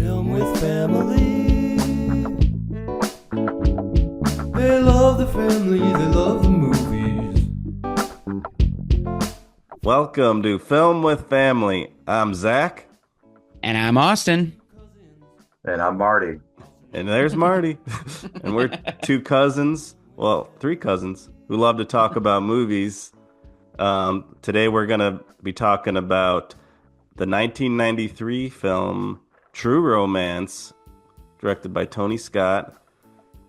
Film with family. They love the family, they love the movies. Welcome to Film with Family. I'm Zach, And I'm Austin. And I'm Marty. and there's Marty. And we're two cousins, well, three cousins, who love to talk about movies. Today we're going to be talking about the 1993 film True Romance, directed by Tony Scott.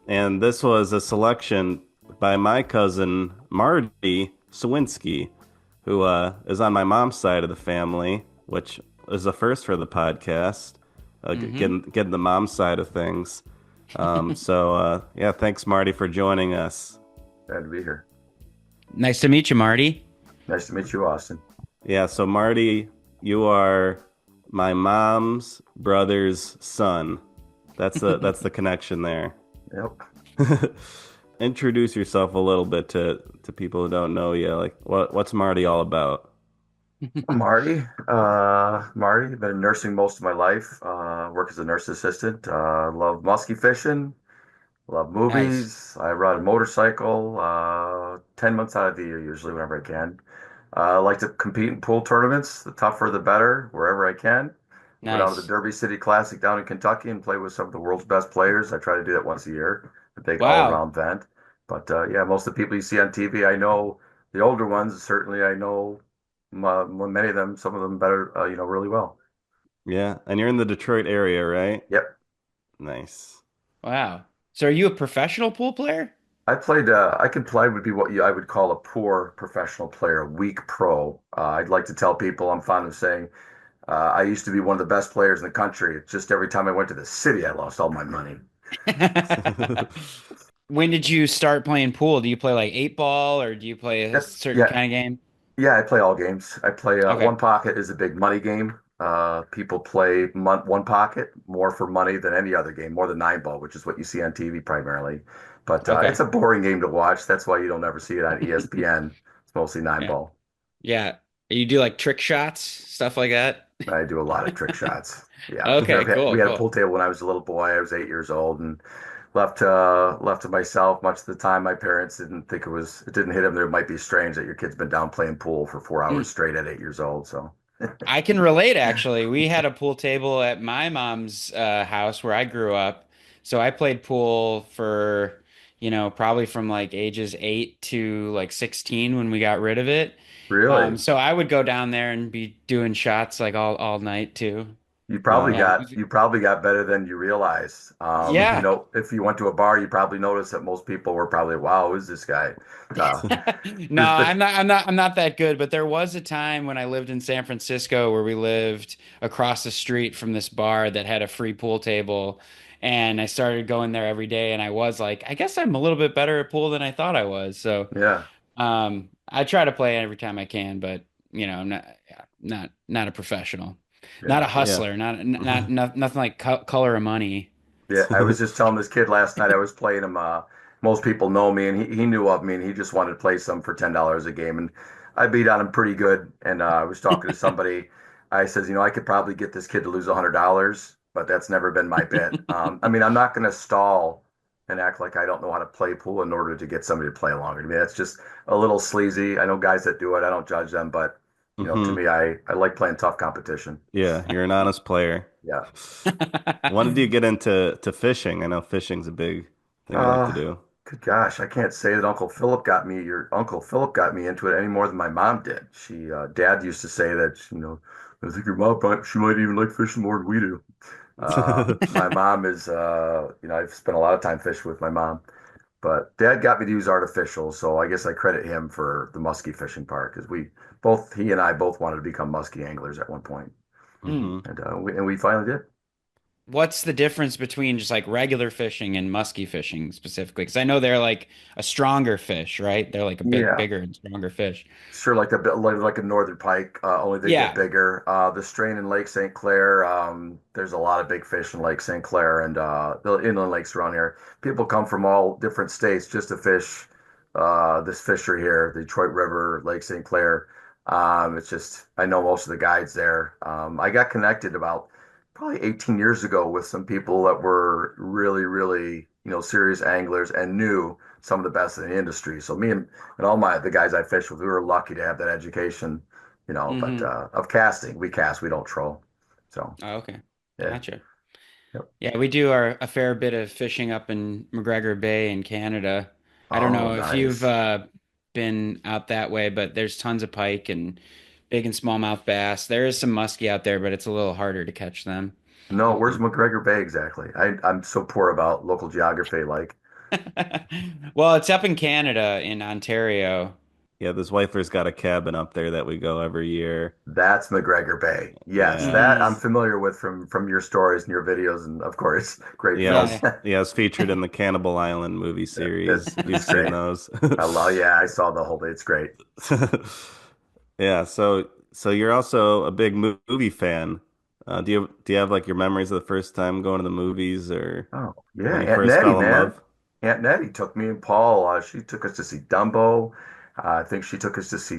And this was a selection by my cousin Marty Sawinski, who is on my mom's side of the family, which is a first for the podcast, getting the mom side of things. Yeah, thanks Marty for joining us. Glad to be here. Nice to meet you, Marty. Nice to meet you, Austin. Yeah, so Marty, you are my mom's brother's son. That's the connection there. Yep. Introduce yourself a little bit to people who don't know you. Like, what's Marty all about? I'm Marty. Marty, been in nursing most of my life. Work as a nurse assistant. Love musky fishing. Love Nice. movies. I ride a motorcycle 10 months out of the year, usually whenever I can. I like to compete in pool tournaments. The tougher, the better, wherever I can. Go down to the Nice. Derby City Classic down in Kentucky and play with some of the world's best players. I try to do that once a year, a big Wow. all-around event. But yeah, most of the people you see on TV, I know the older ones. Certainly, I know many of them, some of them better, really well. Yeah, and you're in the Detroit area, right? Yep. Nice. Wow. So are you a professional pool player? I played, I could play would be what I would call a poor professional player, a weak pro. I'd like to tell people, I'm fond of saying, I used to be one of the best players in the country. It's just every time I went to the city, I lost all my money. When did you start playing pool? Do you play like eight ball or do you play a Yep. certain Yeah. kind of game? Yeah, I play all games. I play Okay. one pocket is a big money game. People play one pocket more for money than any other game, more than nine ball, which is what you see on TV primarily. But it's Okay. a boring game to watch. That's why you don't ever see it on ESPN. It's mostly nine Yeah. ball. Yeah. You do like trick shots, stuff like that? I do a lot of trick shots. Yeah, Okay, we cool, had a pool cool. table when I was a little boy. I was 8 years old and left to myself. Much of the time, my parents didn't think it didn't hit them that it might be strange that your kid's been down playing pool for 4 hours straight at 8 years old. So. I can relate actually. We had a pool table at my mom's house where I grew up. So I played pool for, probably from like ages 8 to like 16 when we got rid of it. Really? So I would go down there and be doing shots like all night too. Wow. Yeah. It was, You probably got better than you realize. yeah. If you went to a bar, you probably noticed that most people were probably, "Wow, who's this guy?" Uh, No, there's the I'm not that good, but there was a time when I lived in San Francisco where we lived across the street from this bar that had a free pool table. And I started going there every day, and I was like, I guess I'm a little bit better at pool than I thought I was. So, Yeah, I try to play every time I can, but I'm not, yeah, not a professional, not a yeah, Yeah. hustler, nothing like color of money. yeah. I was just telling this kid last night. I was playing him. Most people know me, and he knew of me, and he just wanted to play some for $10 a game, and I beat on him pretty good. And I was talking to somebody. I says, I could probably get this kid to lose $100, but that's never been my bet. I mean, I'm not going to stall and act like I don't know how to play pool in order to get somebody to play along. I mean, that's just a little sleazy. I know guys that do it. I don't judge them, but to Hmm. me, I like playing tough competition. Yeah, you're an honest player. Yeah. When did you get into fishing? I know fishing's a big thing you like to Uh, do. Good gosh, I can't say that your Uncle Philip got me into it any more than my mom did. Dad used to say that, I think your mom, she might even like fishing more than we do. My mom is, I've spent a lot of time fishing with my mom, but Dad got me to use artificial, so I guess I credit him for the muskie fishing part because he and I both wanted to become muskie anglers at one point, Hmm. Hmm. and we finally did. What's the difference between just like regular fishing and musky fishing specifically? Because I know they're like a stronger fish, right? They're like a Yeah. bigger and stronger fish. Sure, like a northern pike, only they get Yeah. bigger. The strain in Lake St. Clair, there's a lot of big fish in Lake St. Clair and the inland lakes around here. People come from all different states just to fish this fishery here, the Detroit River, Lake St. Clair. It's just I know most of the guides there. I got connected about probably 18 years ago with some people that were really, really, serious anglers and knew some of the best in the industry. So me and all the guys I fished with, we were lucky to have that education, but Hmm. of casting, we cast, we don't troll. So Oh, okay. yeah. Gotcha. Yep. Yeah, we do a fair bit of fishing up in McGregor Bay in Canada. I don't Oh, know if you've nice. been out that way, but there's tons of pike and big and smallmouth bass. There is some muskie out there, but it's a little harder to catch them. No, where's McGregor Bay exactly? I'm so poor about local geography. Like, Well, it's up in Canada in Ontario. Yeah, this wifer's got a cabin up there that we go every year. that's McGregor Bay. Yes, Yeah, that I'm Hmm. familiar with from your stories and your videos, and of course, great film. Yeah. yeah, it's featured in the Cannibal Island movie series. If you've It's seen great. those. I love. Yeah, I saw the whole day. It's great. Yeah, so you're also a big movie fan. Do you have like your memories of the first time going to the movies or Oh yeah, when you Aunt first Nettie, fell in man. love? Aunt Nettie took me and Paul. She took us to see Dumbo. I think she took us to see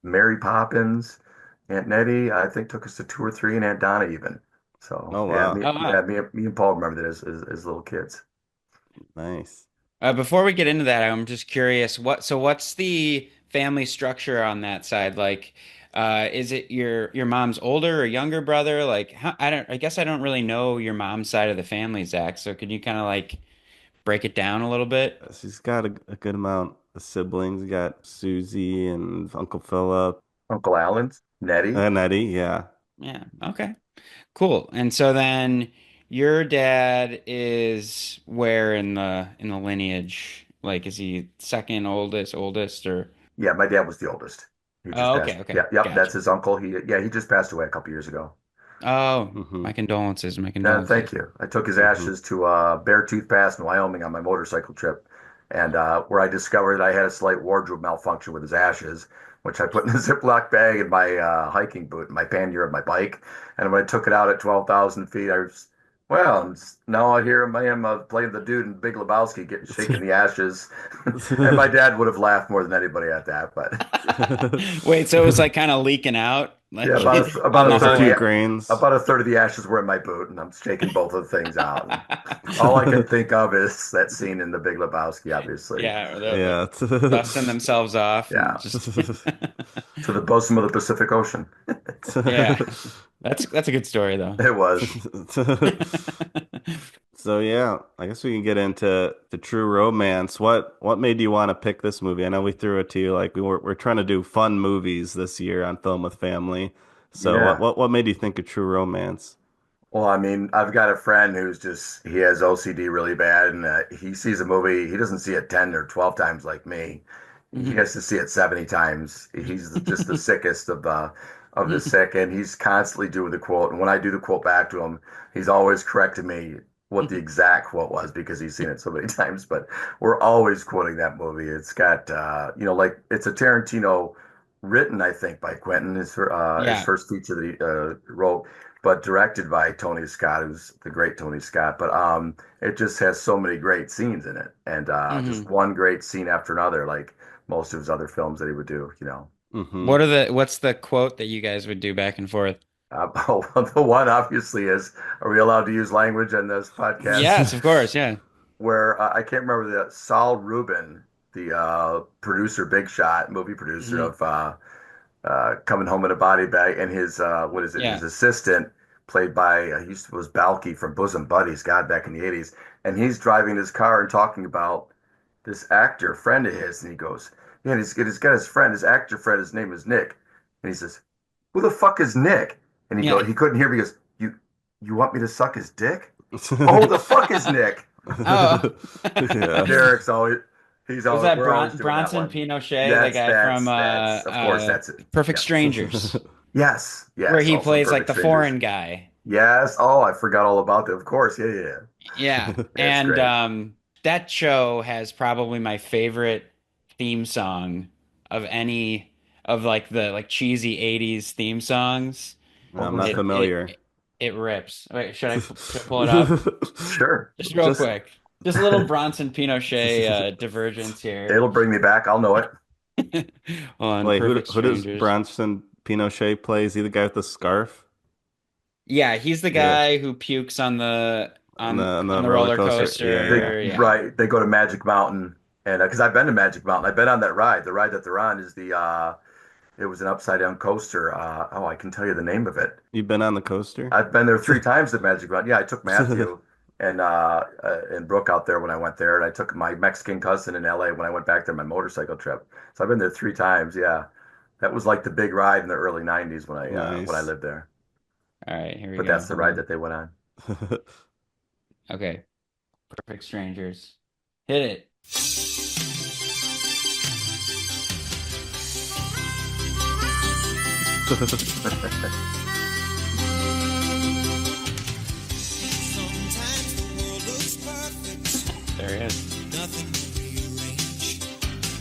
Mary Poppins. Aunt Nettie, I think, took us to two or three, and Aunt Donna even. So Oh yeah, wow, Oh, wow. me and Paul remember that as little kids. nice. Before we get into that, I'm just curious, what's the family structure on that side? Like, is it your mom's older or younger brother? Like, I guess I don't really know your mom's side of the family, Zach. So could you kind of like break it down a little bit? She's got a good amount of siblings. You got Susie and Uncle Philip Uncle Alan's Nettie. and Eddie. Yeah, Yeah. Okay. Cool. And so then your dad is where in the lineage? Like, is he second oldest, oldest, or? Yeah, my dad was the oldest. He just Oh, passed. okay. Okay. Yeah, yep, that's Gotcha. his uncle. He just passed away a couple years ago. Oh, hmm my condolences. My Thank condolences. you. I took his hmm ashes to Beartooth Pass in Wyoming on my motorcycle trip, and where I discovered that I had a slight wardrobe malfunction with his ashes, which I put in a Ziploc bag in my hiking boot, my pannier of my bike. And when I took it out at 12,000 feet, I was, well, now I hear I am playing the dude in Big Lebowski, getting shaking the ashes. And my dad would have laughed more than anybody at that, but. Wait, so it was like kind of leaking out, Yeah, like on There the was a few whole. grains. about a third of the ashes were in my boot, and I'm shaking both of the things out. And all I can think of is that scene in The Big Lebowski, obviously. Yeah, Yeah. dusting themselves off and Yeah, just to the bosom of the Pacific Ocean. yeah. That's a good story though. It was. So yeah, I guess we can get into the true romance. What made you want to pick this movie? I know we threw it to you like we're trying to do fun movies this year on Film with Family. So what Yeah. what what made you think of True Romance? Well, I mean, I've got a friend who's just, he has OCD really bad, and he sees a movie, he doesn't see it 10 or 12 times like me. He Mhm. has to see it 70 times. He's just the sickest of the sick, and he's constantly doing the quote. And when I do the quote back to him, he's always correcting me what the exact quote was because he's seen it so many times. But we're always quoting that movie. It's got, like it's a Tarantino written, I think, by Quentin, his Yeah. first feature that he wrote, but directed by Tony Scott, who's the great Tony Scott. But it just has so many great scenes in it, and just Hmm. one great scene after another, like most of his other films that he would do. hmm What's the quote that you guys would do back and forth? The one obviously is, are we allowed to use language in this podcast? Yes, of course, yeah. Where I can't remember the Saul Rubin, the producer, big shot movie producer Hmm. of Coming Home in a Body Bag, and his what is it? His Yeah. assistant, played by was Balky from Bosom Buddies, God, back in the '80s, and he's driving his car and talking about this actor friend of his, and he goes, yeah, and he's got his friend, his actor friend, his name is Nick, and he says, who the fuck is Nick? And Yeah. he couldn't hear me. He goes, you want me to suck his dick? Oh, who the fuck is Nick? Oh. Yeah. Derek's always, he's Was always, that we're always doing that Bronson one. Pinochet, the Yes, guy from of course, that's it. Perfect Yes, Strangers, yes, where he also in plays like Perfect the Strangers. foreign guy? Yes. Oh, I forgot all about that. Of course. Yeah. Yeah. Yeah, it's And great. that show has probably my favorite theme song of any of like the like cheesy 80s theme songs. What I'm was not It it? familiar. it rips. Wait, should I pull it up? Sure. Just real Just quick. Just a little Bronson Pinochet divergence here. It'll bring me back. I'll know it. On wait, who Perfect who does Strangers. Bronson Pinochet play? Is he the guy with the scarf? Yeah, he's the Yeah, guy who pukes on the on on the the roller roller coaster. Yeah, They yeah. coaster. Yeah. right. They go to Magic Mountain, and because I've been to Magic Mountain, I've been on that ride. The ride that they're on is the it was an upside down coaster. Oh, I can tell you the name of it. You've been on the coaster? I've been there 3 times at Magic Mountain. Yeah, I took Matthew and Brooke out there when I went there, and I took my Mexican cousin in LA when I went back there on my motorcycle trip. So I've been there 3 times. Yeah, that was like the big ride in the early '90s when I Nice. lived there. All right, here we But go. that's the Hold ride on. that they went on. Okay, Perfect Strangers. Hit it. Sometimes the world looks perfect, There he is. nothing to rearrange.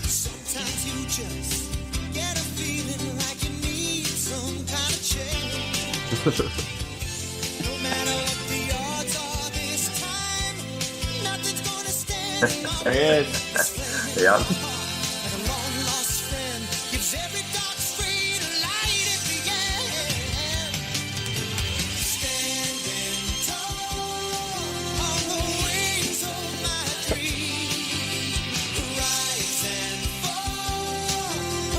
Sometimes you just get a feeling like you need some kind of change. No matter what the odds are this time, nothing's gonna stand in my There he way. is. This flame Yeah. in my heart, like a long lost friend, gives every dark street a light at the end. Standing tall on the wings of my dream, rise and fall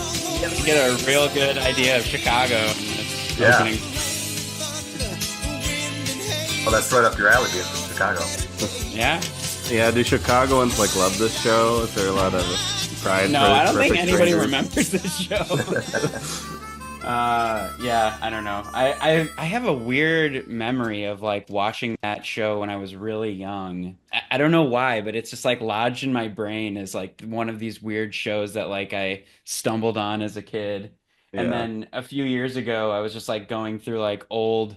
on the You get a real good idea of Chicago in this Yeah. opening. thunder, the wind and hail. Oh, that's right up your alley, being from Chicago. Yeah. Yeah, do Chicagoans like love this show? Is there a lot of pride No, for I don't think Perfect anybody Strangers? remembers this show. Yeah, I don't know. I have a weird memory of like watching that show when I was really young. I don't know why, but it's just like lodged in my brain as like one of these weird shows that like I stumbled on as a kid. And Yeah. then a few years ago, I was just like going through like old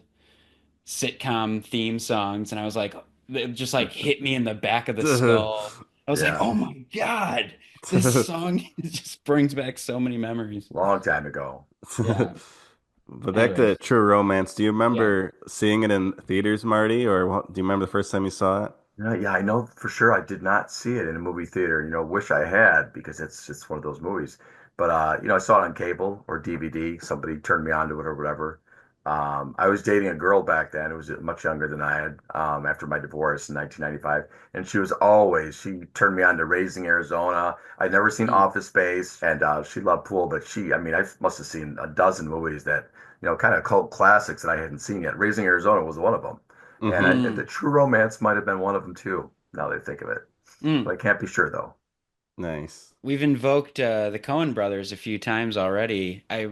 sitcom theme songs, and I was like, it just like hit me in the back of the skull. I was like, Yeah, oh my God, this song just brings back so many memories. long time ago. Yeah. But back to Anyways, True Romance, do you yeah. remember seeing it in theaters, Marty, or do you remember the first time you saw it? Yeah, I know for sure I did not see it in a movie theater. Wish I had because it's just one of those movies. But I saw it on cable or DVD. Somebody turned me on to it or whatever. I was dating a girl back then who was much younger than I had after my divorce in 1995, and she turned me on to Raising Arizona. I'd never seen Mm. Office Space, and she loved pool, but I mean, I must have seen a dozen movies that kind of cult classics that I hadn't seen yet. Raising Arizona was one of them. And Mm-hmm. the Mm. True Romance might have been one of them too, now that I think of it. But Mm. I can't be sure though. Nice. We've invoked the Coen brothers a few times already. I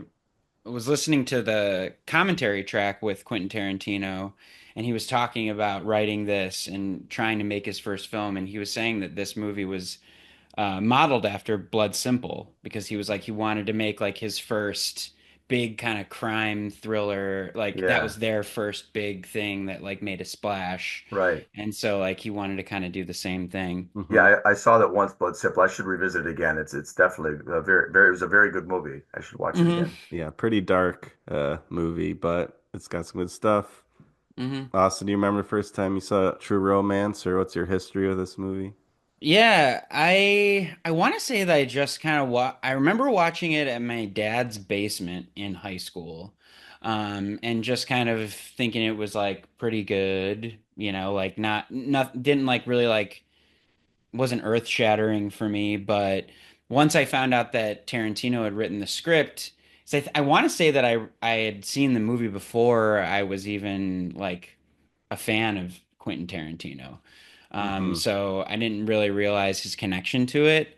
was listening to the commentary track with Quentin Tarantino, and he was talking about writing this and trying to make his first film, and he was saying that this movie was modeled after Blood Simple because he was like he wanted to make like his first big kind of crime thriller, like that Yeah, was their first big thing that like made a splash, right. and so like he wanted to kind of do the same thing. Hmm. Yeah, I saw that once, Blood Simple. I should revisit it again. It's definitely a it was a very good movie. I should watch it Hmm. again. Yeah, pretty dark movie, but it's got some good stuff. Hmm. Austin, do you remember the first time you saw True Romance, or what's your history of this movie? Yeah, I want to say that I just kind of I remember watching it at my dad's basement in high school. And just kind of thinking it was like pretty good, like not didn't like really like wasn't earth-shattering for me, but once I found out that Tarantino had written the script, so I want to say that I had seen the movie before I was even like a fan of Quentin Tarantino. Hmm. So I didn't really realize his connection to it.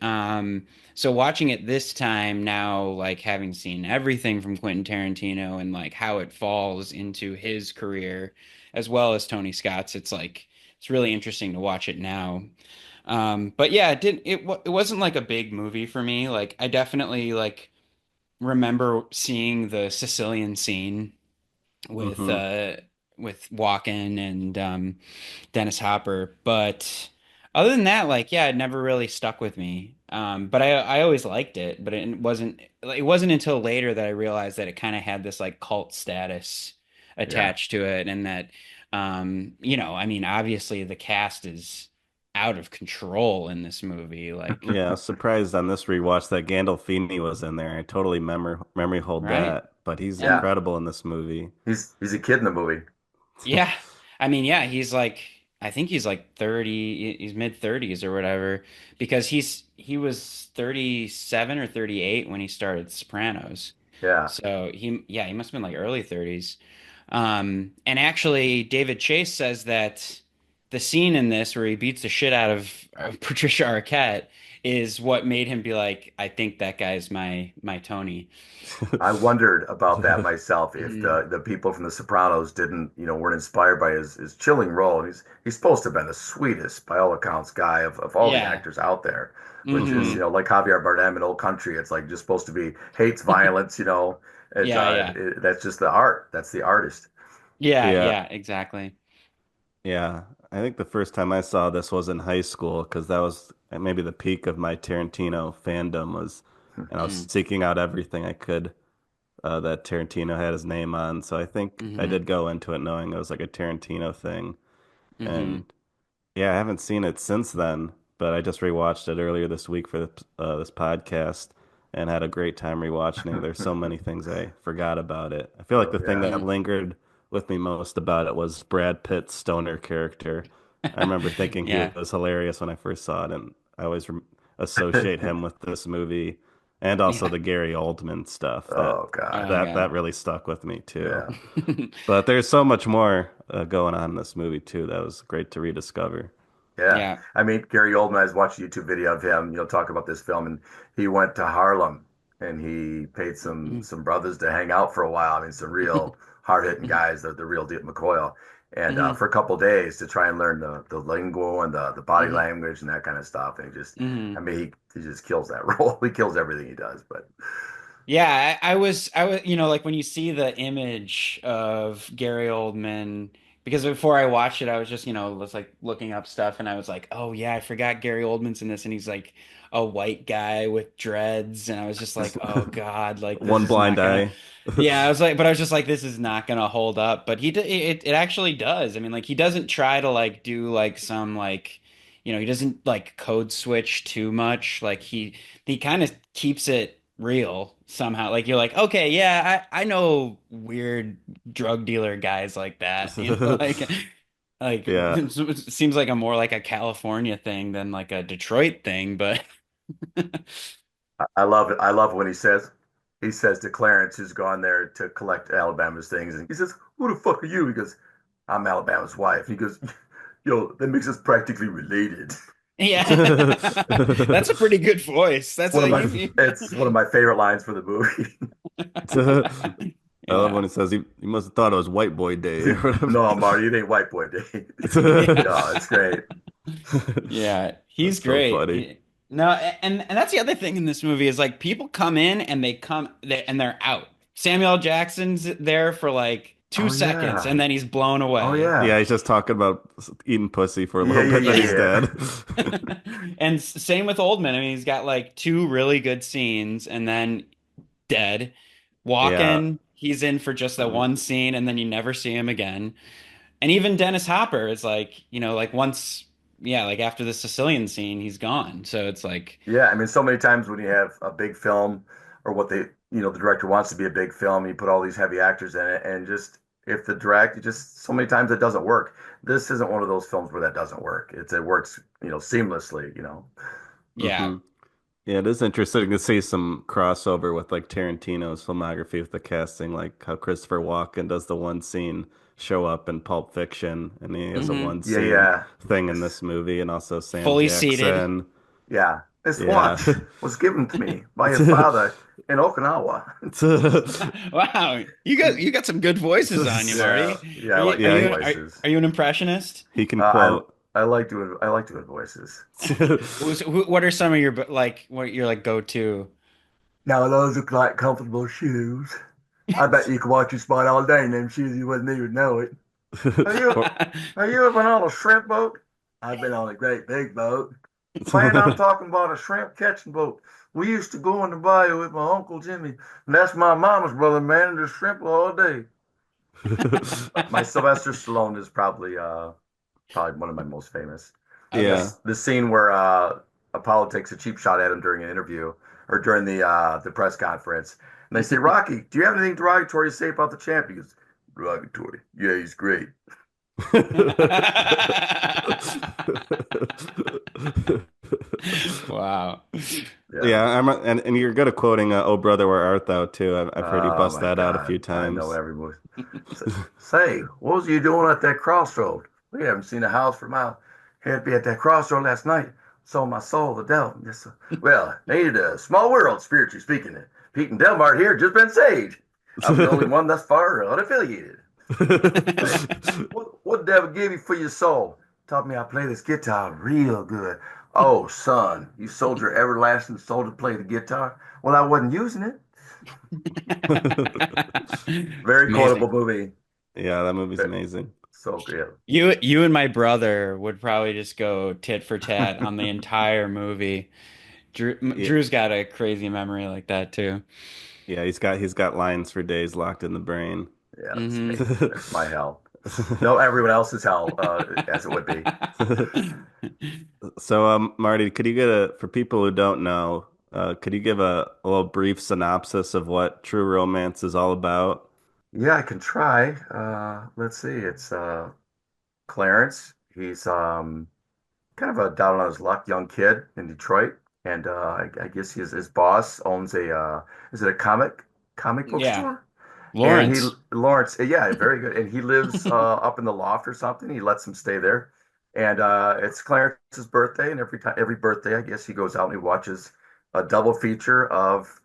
So watching it this time now, like having seen everything from Quentin Tarantino and like how it falls into his career as well as Tony Scott's, it's like it's really interesting to watch it now. But yeah, it wasn't like a big movie for me. Like I definitely like remember seeing the Sicilian scene with Hmm. uh with Walken and Dennis Hopper, but other than that, like yeah, it never really stuck with me. But I always liked it, but it wasn't until later that I realized that it kind of had this like cult status Yeah. attached to it, and that I mean, obviously the cast is out of control in this movie, like Yeah, I was surprised on this rewatch that Gandolfini was in there. I totally memory hold right? that, but he's And Yeah. incredible in this movie. He's a kid in the movie. Yeah. I mean, yeah, he's like I think he's like 30, he's mid 30s or whatever because he was 37 or 38 when he started Sopranos. Yeah. So he must have been like early 30s. And actually David Chase says that the scene in this where he beats the shit out of Patricia Arquette is what made him be like, I think that guy's my Tony. I wondered about that myself. If Mhm. the people from The Sopranos didn't, weren't inspired by his chilling role. And he's supposed to have been the sweetest, by all accounts, guy of all the Yeah. actors out there. Which is, Hmm. like Javier Bardem in Old Country. It's like just supposed to be hates violence. It's Yeah, yeah. that's just the art. That's the artist. Yeah, Yeah, yeah, exactly. yeah. I think the first time I saw this was in high school because that was maybe the peak of my Tarantino fandom was, and I was Mm, seeking out everything I could that Tarantino had his name on. So I think I hmm did go into it knowing it was like a Tarantino thing. hmm And yeah, I haven't seen it since then, but I just rewatched it earlier this week for this podcast and had a great time rewatching it. There's so many things I forgot about it. I feel like Oh the thing yeah. that lingered with me most about it was Brad Pitt's stoner character. I remember thinking he Yeah. was hilarious when I first saw it, and I always associate him with this movie and also Yeah. the Gary Oldman stuff. That Oh God. Oh that God. that really stuck with me too. Yeah. But there's so much more going on in this movie too that was great to rediscover. Yeah. Yeah. I mean, Gary Oldman, I was watching a YouTube video of him, talk about this film, and he went to Harlem and he paid some brothers to hang out for a while. I mean, some real hard-hitting guys, the real deal McCoy, and Hmm for a couple days to try and learn the lingo and the body hmm language and that kind of stuff. And hmm I mean, he just kills that role. He kills everything he does. But Yeah, I was, like when you see the image of Gary Oldman, because before I watched it, I was just, was like looking up stuff and I was like, oh yeah, I forgot Gary Oldman's in this and he's like a white guy with dreads and I was just like, oh God, like this One is blind not gonna, eye. yeah, I was like, but I was just like, this is not gonna hold up. But it actually does. I mean, like he doesn't try to like do like some like, he doesn't like code switch too much. Like he kind of keeps it real somehow. Like you're like, okay, yeah, I know weird drug dealer guys like that. Like Yeah. it seems like a more like a California thing than like a Detroit thing, but I love it. I love when he says to Clarence, who's gone there to collect Alabama's things, and he says, "Who the fuck are you?" He goes, "I'm Alabama's wife." He goes, "Yo, that makes us practically related." yeah, that's a pretty good voice. That's One of a my you. it's one of my favorite lines for the movie. I love Yeah, when it says he must have thought it was white boy day or whatever. No, Marty, it ain't white boy day. yeah. No, it's great. Yeah, he's That's so great. funny. No, and that's the other thing in this movie is like people come in and and they're out. Samuel L. Jackson's there for like two Oh seconds and yeah. then he's blown Oh away. Yeah, yeah. he's just talking about eating pussy for a Yeah, little yeah, bit, then yeah, he's Yeah. dead. yeah. And same with Oldman. I mean, he's got like two really good scenes and then dead. Yeah. Walken, he's in for just that Mhm. one scene and then you never see him again. And even Dennis Hopper is like, like once, yeah, like after the Sicilian scene, he's gone. So it's like, Yeah, I mean, so many times when you have a big film or what the director wants to be a big film, you put all these heavy actors in it, and just if the direct, just so many times it doesn't work. This isn't one of those films where that doesn't work. It works, seamlessly. yeah. hmm Yeah, it is interesting to see some crossover with like Tarantino's filmography with the casting, like how Christopher Walken does the one scene show up in Pulp Fiction, and he has a hmm one Yeah, scene yeah. thing in This, this movie, and also Sam Fully seated. Jackson. yeah. This Yeah. watch was given to me by his father in Okinawa. Wow, you got some good voices on you, Yeah, Marty. yeah, Are I you like are Yeah, doing you are, voices. are you an impressionist? he can Uh, quote. I I like doing voices. What are some of your like what your like go-to? Now those look like comfortable shoes. I bet you could watch your spot all day in them shoes. You wouldn't even know it. Have you Or- have you ever been on a shrimp boat? I've been on a great big boat. Man, I'm talking about a shrimp catching boat. We used to go in the bayou with my Uncle Jimmy, and that's my mama's brother, man, and just shrimp all day. My Sylvester Stallone is probably one of my most famous. Yeah. Okay. The scene where Apollo takes a cheap shot at him during an interview or during the press conference, and they say, "Rocky, do you have anything derogatory to say about the champ?" He goes, Derogatory. Yeah, he's great. Wow. Yeah. Yeah, and you're good at quoting "Oh brother, where art thou?" too. I've heard you Oh bust my that out a God. few I know times. every movie. Say, what was you doing at that crossroad? We haven't seen a house for miles. Had to be at that crossroad last night. Sold my soul to the devil. Yes, sir. Well, needed a small world, spiritually speaking. Pete and Delmar here just been saved. I'm the only one thus far unaffiliated. Say, what the devil gave you for your soul? Taught me how to play this guitar real good. Oh, son, you sold your everlasting soul to play the guitar? Well, I wasn't using it. It's Very amazing. quotable movie. Yeah, that movie's amazing. So good. You and my brother would probably just go tit for tat on the entire movie. Yeah, Drew's got a crazy memory like that too. yeah, he's got lines for days locked in the brain. Yeah, that's Hmm. me. That's my hell. No, everyone else's hell, as it would be. So, Marty, could you get for people who don't know, could you give a little brief synopsis of what True Romance is all about? Yeah, I can try. Let's see. It's Clarence. He's kind of a down on his luck young kid in Detroit, and I guess his boss owns a is it a comic book Yeah, store? And he Lawrence. Lawrence, yeah, very good. And he lives up in the loft or something. He lets him stay there, and it's Clarence's birthday, and every birthday, I guess he goes out and he watches a double feature of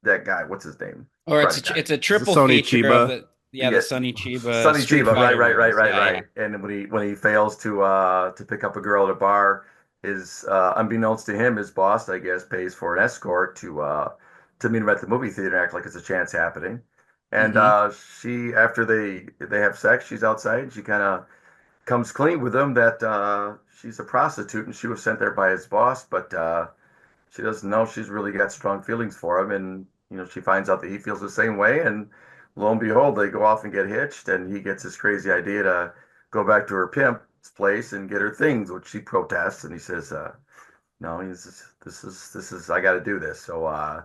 that guy. What's his name? Or Karate guy. it's a Is it triple Sony feature of Chiba? the Yeah, Sonny Chiba Sonny Street Chiba, right, Fighter right, right, movies. right, Yeah, yeah. right. And when he fails to pick up a girl at a bar, his unbeknownst to him, his boss, I guess, pays for an escort to meet him at the movie theater and act like it's a chance happening. And Hmm. she, after they have sex, she's outside. She kind of comes clean with him that she's a prostitute and she was sent there by his boss, but she doesn't know she's really got strong feelings for him, and she finds out that he feels the same way, and lo and behold, they go off and get hitched, and he gets this crazy idea to go back to her pimp's place and get her things, which she protests, and he says, "No, this is I got to do this." So, uh,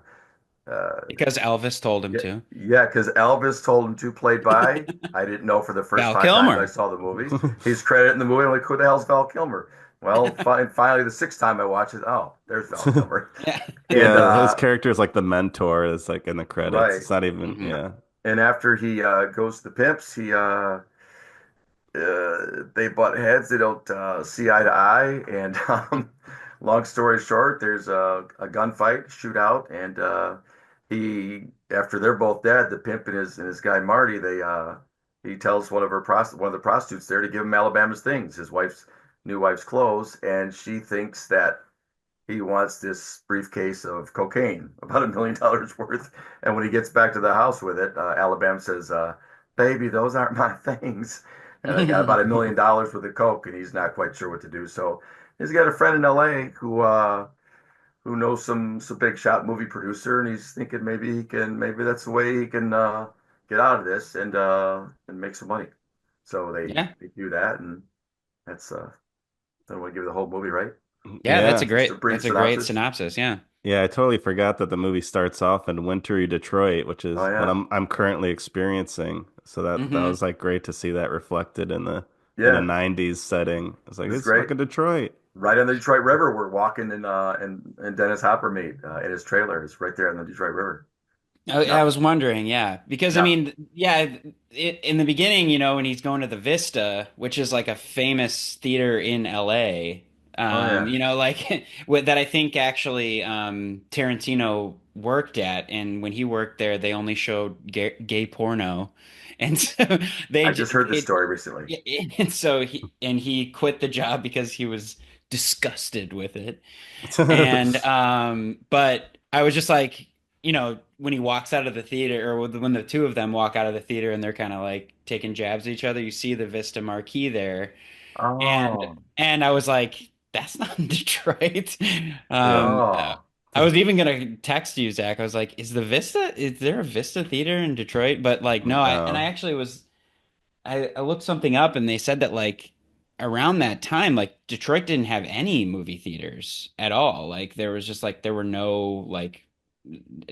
Because Elvis told him yeah, to. yeah, because Elvis told him to play by. I didn't know for the first Val 5 times I Kilmer. saw the movies. He's credited in the movie. I'm like, who the hell's Val Kilmer? Well, finally, the sixth time I watched it, oh, there's Val Kilmer. Yeah. And Yeah, his character is like the mentor. It's like in the credits. right. It's not even. Hmm. Yeah. And after he goes to the pimps, they butt heads. They don't see eye to eye. And long story short, there's a gunfight, shootout, and he after they're both dead, the pimp and his guy Marty, he tells one of the prostitutes there to give him Alabama's things, his wife's new wife's clothes, and she thinks that he wants this briefcase of cocaine, about $1 million worth. And when he gets back to the house with it, Alabama says, "Baby, those aren't my things." And I got about $1 million worth of coke, and he's not quite sure what to do. So he's got a friend in L.A. who knows some big shot movie producer, and he's thinking maybe that's the way he can get out of this and make some money. So Yeah. they do that, and that's I don't want to give you the whole movie, right? Yeah, Yeah. Just a brief that's a great synopsis. synopsis. Yeah. Yeah, I totally forgot that the movie starts off in wintry Detroit, which Oh is what yeah. I'm currently experiencing. So that Hmm. was like great to see that reflected in a Yeah, 90s setting. It's it like was it's great. fucking Detroit. Right on the Detroit River, we're walking in Dennis Hopper meet in his trailer. It's right there on the Detroit River. I Now, was wondering, yeah, because I now, mean, yeah, in the beginning, when he's going to the Vista, which is like a famous theater in LA, oh yeah. like that I think actually Tarantino worked at, and when he worked there, they only showed gay porno, and so I just heard this they story recently. and so he quit the job because he was disgusted with it. And but I was just like, when he walks out of the theater, or when the two of them walk out of the theater and they're kind of like taking jabs at each other, you see the Vista marquee there. And Oh, I was like, that's not in Detroit. Yeah. Um uh, oh, I was even gonna text you, Zach. I was like, is there a Vista theater in Detroit? But like, no, I No. actually I looked something up and they said that like around that time, like Detroit didn't have any movie theaters at all. Like there was just like there were no like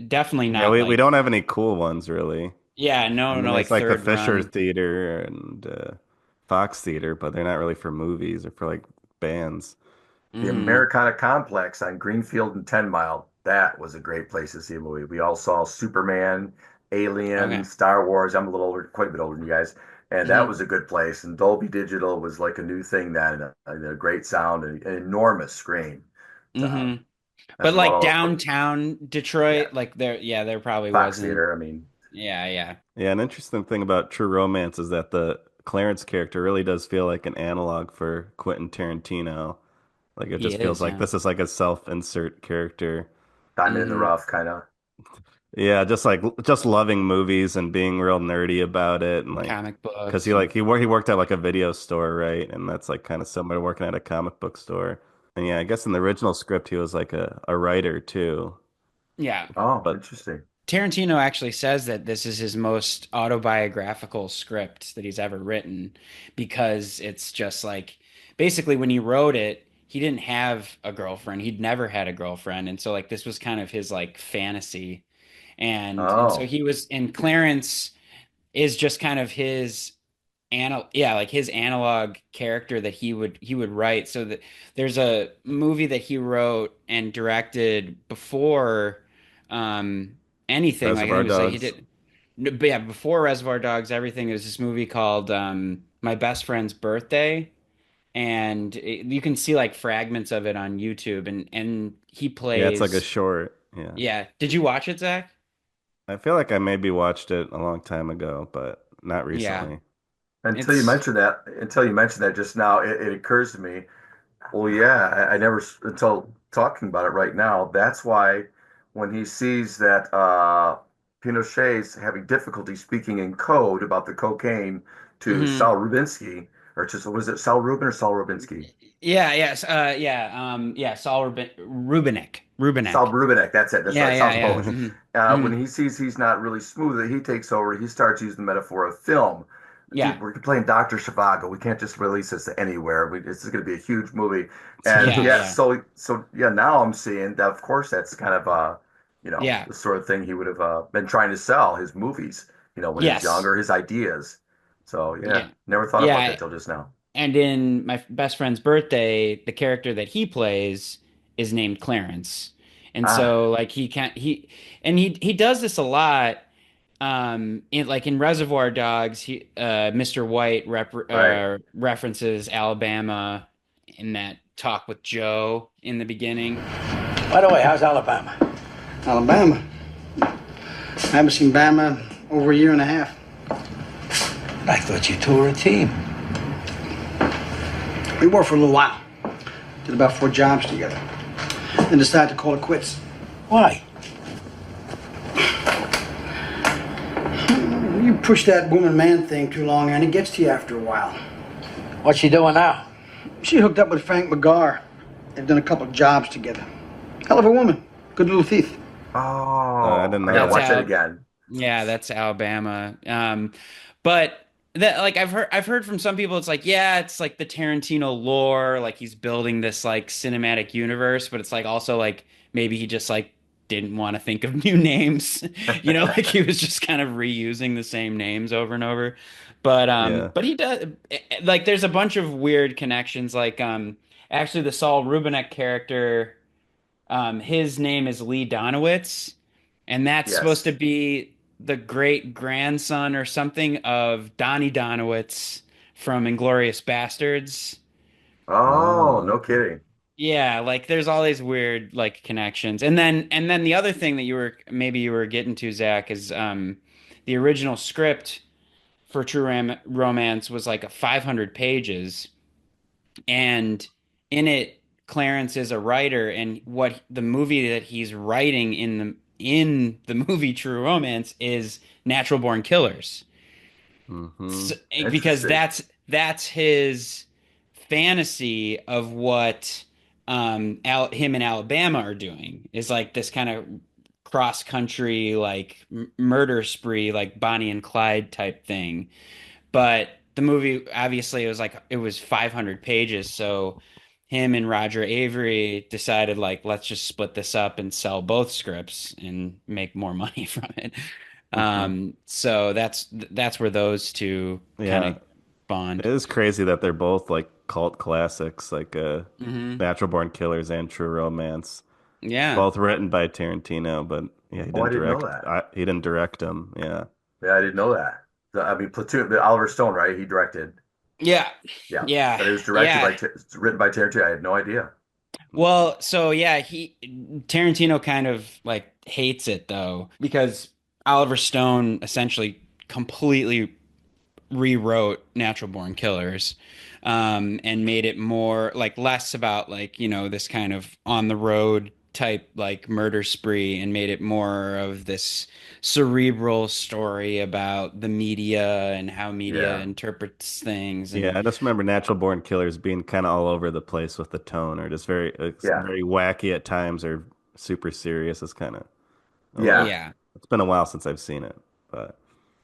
definitely Yeah, not we like don't have any cool ones really. Yeah, I no, mean, no, like there's like the third Fisher run. Theater and Fox Theater, but they're not really for movies or for like bands. The Hmm. Americana Complex on Greenfield and 10 Mile. That was a great place to see a movie. We all saw Superman, Alien, Okay. Star Wars. I'm a little older, quite a bit older than you guys. And that Hmm. was a good place. And Dolby Digital was like a new thing then, and a great sound and an enormous screen. Hmm. That's But about like all. downtown Yeah, Detroit, like there, yeah, there probably Fox wasn't. Theater. I mean, Yeah, yeah. Yeah, an interesting thing about True Romance is that the Clarence character really does feel like an analog for Quentin Tarantino. Like it He just feels is, like yeah. this is like a self-insert character. Diamond in the Hmm. Rough, kind of. Yeah, just loving movies and being real nerdy about it, and like Comic because books he and he worked at like a video store, right? And that's like kind of similar to working at a comic book store. And yeah, I guess in the original script he was like a writer too. yeah. Oh, But interesting. Tarantino actually says that this is his most autobiographical script that he's ever written because it's just like basically when he wrote it, he didn't have a girlfriend. He'd never had a girlfriend. And so like this was kind of his like fantasy. And so Oh, he was and Clarence is just kind of his yeah, like his analog character that he would write. So that there's a movie that he wrote and directed before anything. Like I think Reservoir it was like he Dogs. did no, but yeah, before Reservoir Dogs, everything. It was this movie called My Best Friend's Birthday. And you can see like fragments of it on YouTube and he Yeah, it's like a plays short. Yeah. yeah. Did you watch it, Zach? I feel like I maybe watched it a long time ago, but not Yeah. recently. It's until you mentioned that just now, it occurs to me. Well, yeah, I never, until talking about it right now, that's why when he sees that Pinochet's having difficulty speaking in code about the cocaine to mhm. Sal Rubinsky, or to, was it Sal Rubin or Sal Rubinsky? Yeah, yes, yeah, Saul Rubinek, Sal Rubinek. Rubinek, that's it. That's Yeah, right. yeah, Sounds yeah. Polish. Hmm. When Hmm. he sees he's not really smooth, he takes over. He starts using the metaphor of film. Yeah, Dude, we're playing Dr. Zhivago. We can't just release this anywhere. This is going to be a huge movie. And yeah, yeah, yeah, so yeah, now I'm seeing that. Of course, that's kind of yeah. the sort of thing he would have been trying to sell his movies, when he was Yes, younger, his ideas. So yeah, yeah, never thought about yeah. that till just now. And in my best friend's birthday, the character that he plays is named Clarence, and Ah, so like he does this a lot. In like in Reservoir Dogs, Mr. White right. references Alabama in that talk with Joe in the beginning. By the way, how's Alabama? Alabama. I haven't seen Bama over a year and a half. I thought you two were a team. We worked for a little while. Did about 4 jobs together. Then decided to call it quits. Why? You push that woman-man thing too long and it gets to you after a while. What's she doing now? She hooked up with Frank McGarr. They've done a couple of jobs together. Hell of a woman. Good little thief. I Oh, didn't I know gotta That's that. watch that how, again. yeah, that's Alabama. But that like I've heard from some people, it's like, yeah, it's like the Tarantino lore, like he's building this like cinematic universe, but it's like also like maybe he just like didn't want to think of new names, like he was just kind of reusing the same names over and over. But Yeah. he does like there's a bunch of weird connections, like actually the Saul Rubinek character. His name is Lee Donowitz, and that's supposed to Yes. be the great grandson or something of Donnie Donowitz from Inglorious Bastards. Oh, Oh, no okay. kidding. Yeah, like there's all these weird like connections. And then the other thing that you were getting to, Zach, is the original script for True Romance was like a 500 pages. And in it, Clarence is a writer, and what the movie that he's writing in the movie True Romance is Natural Born Killers. Mm-hmm. So, because Interesting. that's his fantasy of what him and Alabama are doing is like this kind of cross country like murder spree like Bonnie and Clyde type thing. But the movie, obviously, it was 500 pages, so him and Roger Avery decided like let's just split this up and sell both scripts and make more money from it. Hmm. So that's where those two kind Yeah, of it bond. is crazy that they're both like cult classics, like Hmm. Natural Born Killers and True Romance, Yeah. both written by Tarantino. But yeah, Oh, I didn't know that. He didn't direct them. Yeah, Yeah, I didn't know that. I mean, Platoon, but Oliver Stone, right? He directed. Yeah. Yeah, Yeah. but it was directed Yeah. by, written by Tarantino. I had no idea. Well, so yeah, he Tarantino kind of like hates it though because Oliver Stone essentially completely rewrote Natural Born Killers, and made it more like less about like, this kind of on the road type like murder spree and made it more of this cerebral story about the media and how media Yeah, interprets things. yeah. And I just remember Natural Born Killers being kind of all over the place with the tone, or just yeah, very wacky at times, or super serious. It's kind of a yeah. little. yeah. It's been a while since I've seen it, but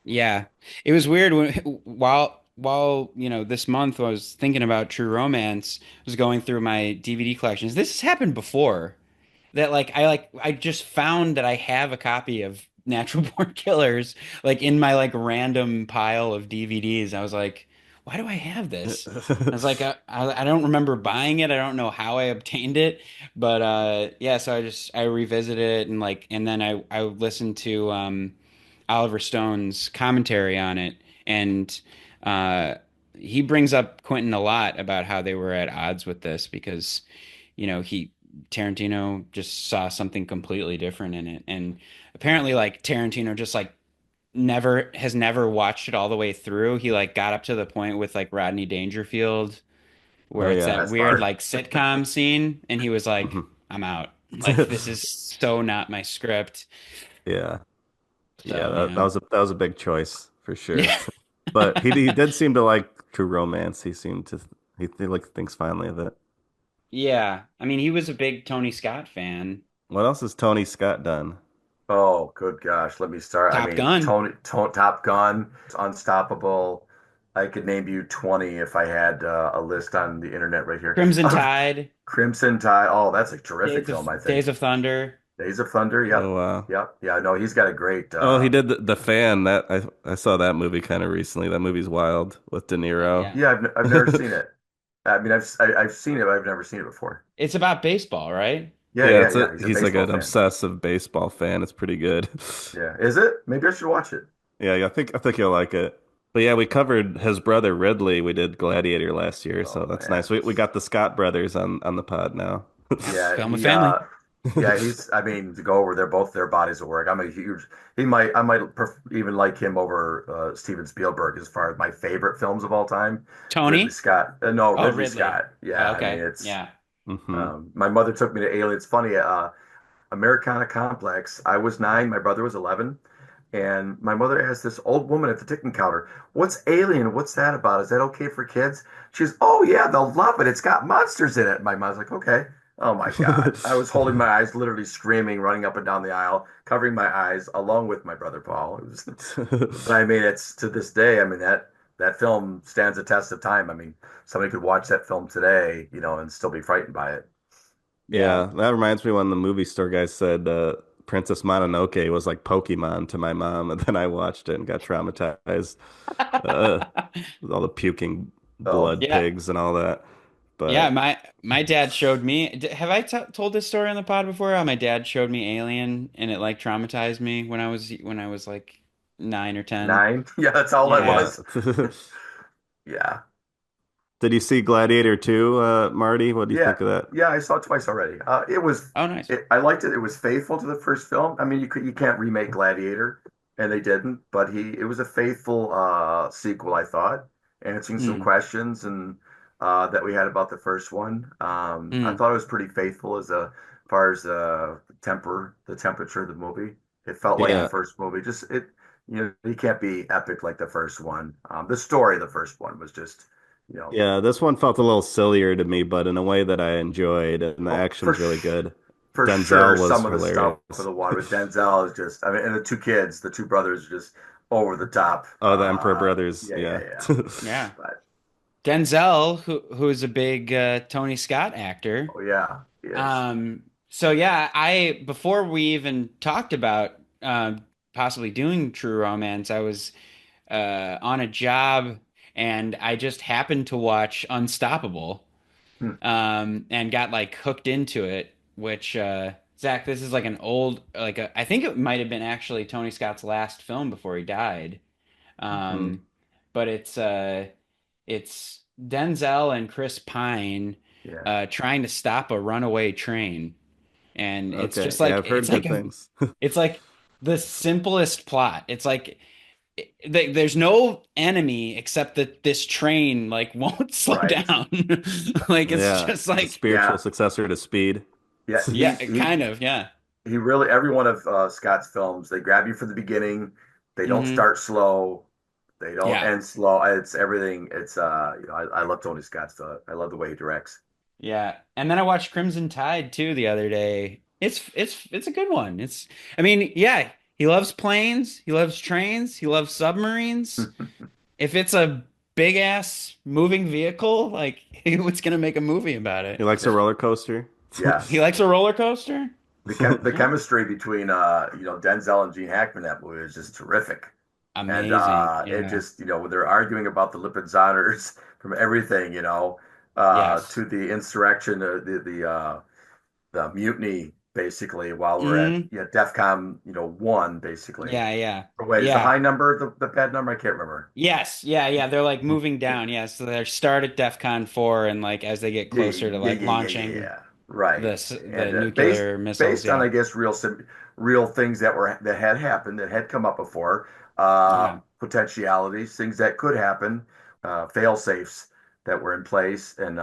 Yeah. It was weird when while this month I was thinking about True Romance, I was going through my DVD collections. This has happened before. That I just found that I have a copy of Natural Born Killers like in my like random pile of DVDs. I was like, why do I have this? I was like, I don't remember buying it. I don't know how I obtained it, but yeah, so I revisited it and then I listened to Oliver Stone's commentary on it, and uh he brings up Quentin a lot about how they were at odds with this because he Tarantino just saw something completely different in it. And apparently like Tarantino just like never watched it all the way through. He like got up to the point with like Rodney Dangerfield oh where it's yeah. that That's weird smart. like sitcom scene and he was like, Mhm. I'm out. Like this is so not my script. Yeah, yeah. So, yeah. That was a big choice for sure. Yeah. But he did seem to like True Romance. He like thinks finally of it. Yeah. I mean, he was a big Tony Scott fan. What else has Tony Scott done? Oh, good gosh. Let me start. I Top mean, Gun, Top Gun, Unstoppable. I could name you 20 if I had a list on the internet right here. Crimson Tide, Crimson Tide. Oh, that's a terrific Days film, of I think. Days of Thunder. Days of Thunder. Oh Yep. wow. Yep. Yeah. No, he's got a great. Oh, he did the Fan. That I saw that movie kind of recently. That movie's wild with De Niro. Yeah. Yeah, I've never seen it. I mean, I've seen it, but I've never seen it before. It's about baseball, right? Yeah, Yeah, yeah, yeah. He's a he's like baseball an fan. obsessive baseball fan. It's pretty good. Yeah. Is it? Maybe I should watch it. Yeah, I think you'll like it. But yeah, we covered his brother Ridley. We did Gladiator last year, so Oh that's nice. man. We got the Scott brothers on the pod now. Yeah, Film a family. he's I mean to go over their both their bodies of work. I'm a huge I might even like him over Steven Spielberg as far as my favorite films of all time. Ridley Tony? Scott. No, Oh, Ridley Ridley. Scott. Yeah, Oh, I mean okay. it's Yeah. Hmm. my mother took me to Alien. It's funny, Americana Complex. I was 9, my brother was 11. And my mother asked this old woman at the ticket counter, "What's Alien? What's that about? Is that okay for kids?" She's, "Oh yeah, they'll love it. It's got monsters in it." My mom's like, "Okay." Oh my God. I was holding my eyes, literally screaming, running up and down the aisle, covering my eyes, along with my brother Paul. It was, but I mean, it's to this day. I mean that film stands the test of time. I mean, somebody could watch that film today, and still be frightened by it. Yeah. Yeah, that reminds me when the movie store guy said Princess Mononoke was like Pokemon to my mom, and then I watched it and got traumatized. Uh, with all the puking Oh, blood Yeah. pigs and all that. Yeah, But my dad showed me. Have I t told this story on the pod before? How my dad showed me Alien and it like traumatized me when I was like 9 or 10. 9. Yeah, that's all I Yeah. yeah. was. Yeah. Did you see Gladiator 2, Marty? What do you Yeah, think of that? yeah, I saw it twice already. Oh, nice. I liked it. It was faithful to the first film. I mean, you can't remake Gladiator, and they didn't, but it was a faithful sequel, I thought, answering some Mm, questions and that we had about the first one. I mm, thought it was pretty faithful as far as the temperature of the movie. It felt like the yeah. Yeah. first movie. Just you can't be epic like the first one. The story of the first one was just, you know. Yeah, this one felt a little sillier to me, but in a way that I enjoyed, and the Well, action's really good. for sure, Denzel was some of the stuff for hilarious. the one with Denzel is just, I mean, and the two kids, the two brothers, are just over the top. Oh, the Emperor Brothers. Yeah, yeah, Yeah. yeah. Yeah. But Denzel, who's a big Tony Scott actor. oh yeah, he is. So yeah, I before we even talked about possibly doing True Romance, I was on a job and I just happened to watch Unstoppable, Hmm. and got like hooked into it, which Zach, this is like an old I think it might have been actually Tony Scott's last film before he died. Hmm. Um, but it's Denzel and Chris Pine Yeah. trying to stop a runaway train. And it's Okay. just Yeah, like I've heard good things. it's like the simplest plot. It's like there's no enemy except that this train like won't slow Right. down. Like it's Yeah, just it's a like spiritual Yeah. successor to Speed. Yeah. yeah, kind of, yeah. He really, every one of Scott's films, they grab you for the beginning. They don't Hmm. start slow. They don't Yeah. end slow. It's everything. It's I love Tony Scott stuff. I love the way he directs. Yeah. And then I watched Crimson Tide too the other day. It's a good one. It's I mean, yeah, he loves planes, he loves trains, he loves submarines. If it's a big ass moving vehicle, like what's gonna make a movie about He it? likes a roller coaster. He Yes. likes a roller coaster? The chemistry between Denzel and Gene Hackman in that movie is just terrific. And Amazing. it Yeah. just, when they're arguing about the lipid honors from everything, Yes. to the insurrection, the mutiny, basically, while we're at Hmm. DEFCON, 1, basically. Yeah, yeah. Or wait, is the Yeah. high number the bad number? I can't remember. Yes. Yeah, yeah. They're like moving down. Yeah. So they start at DEF CON 4 and like as they get Yeah, closer to yeah, like yeah, yeah, yeah, launching yeah. Right. the And based nuclear missiles. based on, Yeah. I guess, real things that had happened, that had come up before, Yeah. potentialities, things that could happen, fail safes that were in place, and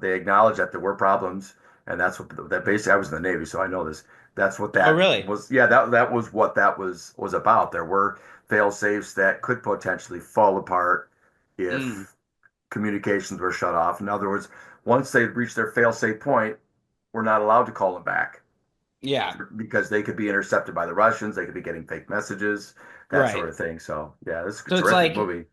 they acknowledged that there were problems, and that's what that basically. I was in the Navy, so I know this. That's what Oh, that really? was. Yeah, that was what that was about. There were fail safes that could potentially fall apart Mm. if communications were shut off. In other words, once they reach their fail-safe point, we're not allowed to call them back Yeah. because they could be intercepted by the Russians. They could be getting fake messages, that sort Right. of thing. So yeah, this is a So it's terrific like, movie.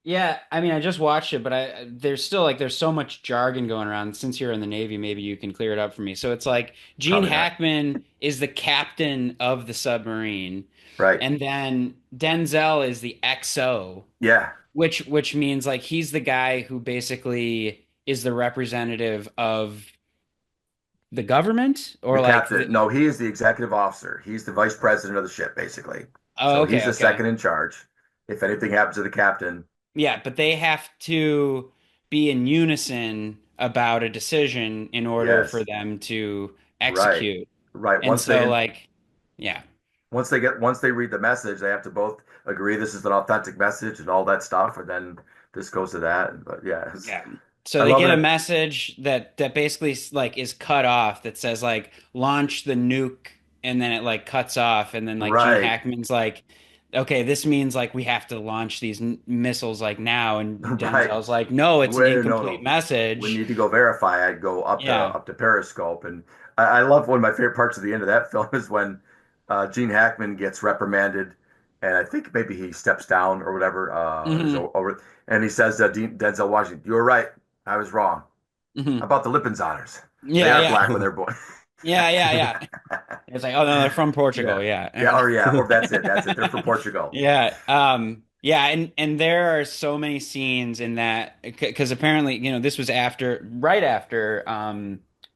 yeah, I mean, I just watched it, but there's still like there's so much jargon going around. Since you're in the Navy, maybe you can clear it up for me. So it's like Gene Probably not. Hackman is the captain of the submarine, Right. and then Denzel is the XO, Yeah. which means like he's the guy who basically is the representative of the government The or like captain. the, No, he is the executive officer. He's the vice president of the ship, basically. oh, So he's okay, the okay. second in charge. If anything happens to the captain, Yeah, but they have to be in unison about a decision in order for yes. them to Right. execute. Right. And so like, yeah. Once they read the message, they have to both agree this is an authentic message and all that stuff, and then this goes to that. But yeah, Yeah. I So they love get a it. message that basically like is cut off that says like launch the nuke and then it like cuts off and then like Gene Right, Hackman's like okay, this means like we have to launch these missiles like now and right. Denzel's like no, it's an Wait, no, incomplete no. We message. need to go verify. I'd go Yeah. up to Periscope, and I love one of my favorite parts of the end of that film is when Gene Hackman gets reprimanded, and I think maybe he steps down or whatever, Hmm. over, and he says that Denzel Washington, you were right, I was wrong. How Hmm. about the Lippinzoners? They Yeah, are yeah. black when they're born. Yeah, yeah, yeah. It's like, oh no, they're from Portugal. Yeah, yeah, Yeah. or that's it, that's it. They're from Portugal. Yeah. Yeah, and there are so many scenes in that because apparently, this was right after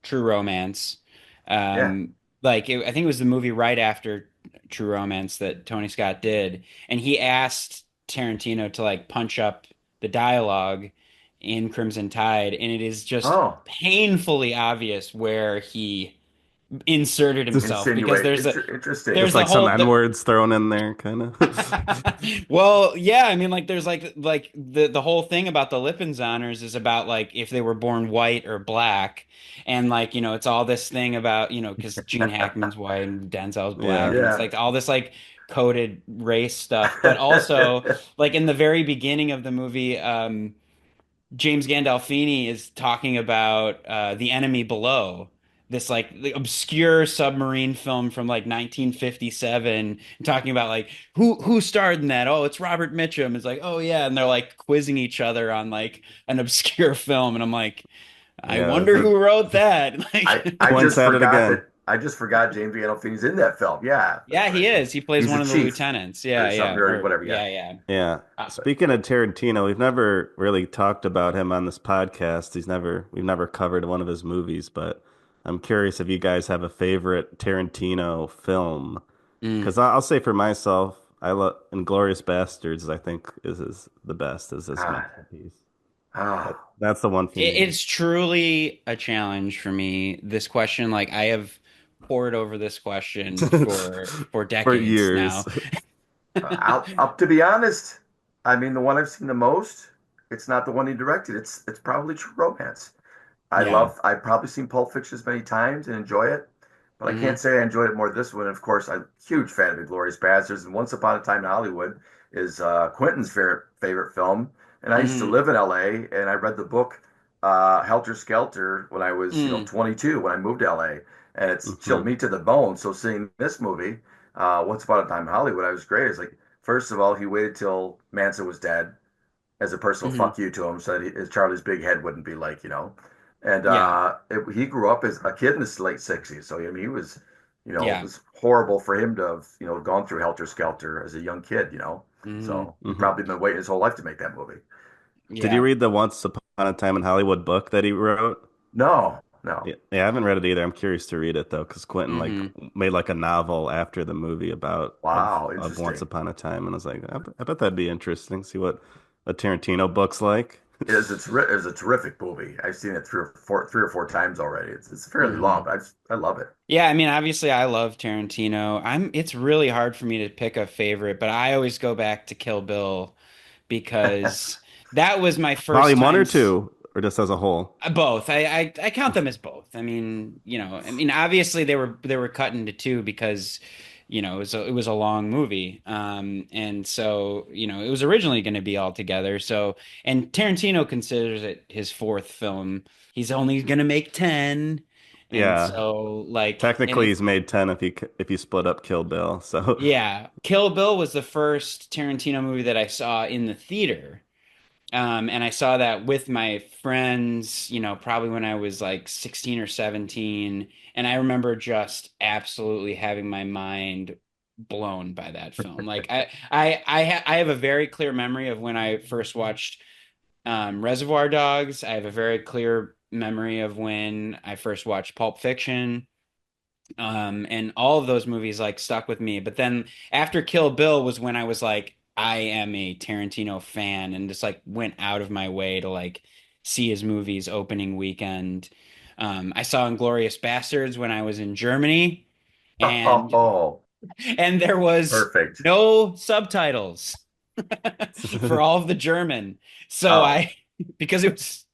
True Romance. Yeah. I think it was the movie right after True Romance that Tony Scott did, and he asked Tarantino to like punch up the dialogue in Crimson Tide, and it is just Oh, painfully obvious where he inserted himself because insinuate. Just there's Interesting. a like some whole N-words thrown in there, kind of. well, yeah, I mean like there's like the whole thing about the Lippens is about like if they were born white or black and like it's all this thing about because Gene Hackman's white and Denzel's black Yeah. and it's Yeah. like all this like coded race stuff but also like in the very beginning of the movie James Gandolfini is talking about The Enemy Below, this like the obscure submarine film from like 1957, and talking about like who starred in that? Oh, it's Robert Mitchum. It's like, oh yeah, and they're like quizzing each other on like an obscure film, and I'm like, I Yeah. wonder who wrote that. I Like, I Once just at it forgot again. that I just forgot James Gandolfini's in that film. Yeah, that's Yeah, he right. is. He plays He's one a of the chief lieutenants. or Yeah, something yeah, or or whatever. Yeah. yeah, yeah. Yeah. Uh, Speaking of Tarantino, we've never really talked about him on this podcast. We've never covered one of his movies, but I'm curious if you guys have a favorite Tarantino film. mm, Because I'll say for myself, I love Inglorious Bastards. I think is the best, is his Ah, masterpiece. ah. That's the one for me. it's truly a challenge for me. This question, like I have pored over this question for For decades years. now. Up to be honest, I mean the one I've seen the most. It's not the one he directed. It's probably True Romance. Yeah. I've probably seen Pulp Fiction as many times and enjoy it, but I can't Hmm. say I enjoyed it more this one. Of course, I'm a huge fan of Inglourious Basterds, and Once Upon a Time in Hollywood is Quentin's favorite film. And I used to Hmm. live in LA, and I read the book Helter Skelter when I was, Mm. 22 when I moved to LA, and it's chilled Hmm. me to the bone. So seeing this movie, Once Upon a Time in Hollywood, I was great. It's like, first of all, he waited till Manson was dead as a personal Hmm. fuck you to him, so that Charlie's big head wouldn't be like, And Yeah. he grew up as a kid in his late 60s, so I mean, he was, it Yeah. was horrible for him to have, gone through Helter Skelter as a young kid. Hmm. So he Hmm. probably been waiting his whole life to make that movie. Did you Yeah. read the Once Upon a Time in Hollywood book that he wrote? No, no. Yeah, yeah, I haven't read it either. I'm curious to read it though, because Quentin like Hmm. made like a novel after the movie about Wow, of Once interesting. Upon a Time, and I was like, I bet that'd be interesting. See what a Tarantino book's like. It is a terrific movie. I've seen it three or four times already. It's fairly long, Hmm. but I love it. Yeah, I mean, obviously I love Tarantino. It's really hard for me to pick a favorite, but I always go back to Kill Bill because that was my first Volume one time or two, or just as a whole? both. I count them as both. I mean, obviously they were cut into two because, it was a long movie. And so, it was originally going to be all together. So, and Tarantino considers it his fourth film. He's only going to make 10. And Yeah, so like, and technically it's, he's made 10 if you split up Kill Bill. So yeah, Kill Bill was the first Tarantino movie that I saw in the theater. And I saw that with my friends, probably when I was like 16 or 17. And I remember just absolutely having my mind blown by that film. Like I have a very clear memory of when I first watched Reservoir Dogs. I have a very clear memory of when I first watched Pulp Fiction. And all of those movies like stuck with me. But then after Kill Bill was when I was like, I am a Tarantino fan and just like went out of my way to like see his movies opening weekend. I saw Inglourious Bastards when I was in Germany, and Oh, and there was perfect. no subtitles for all of the German. So Oh, I because it was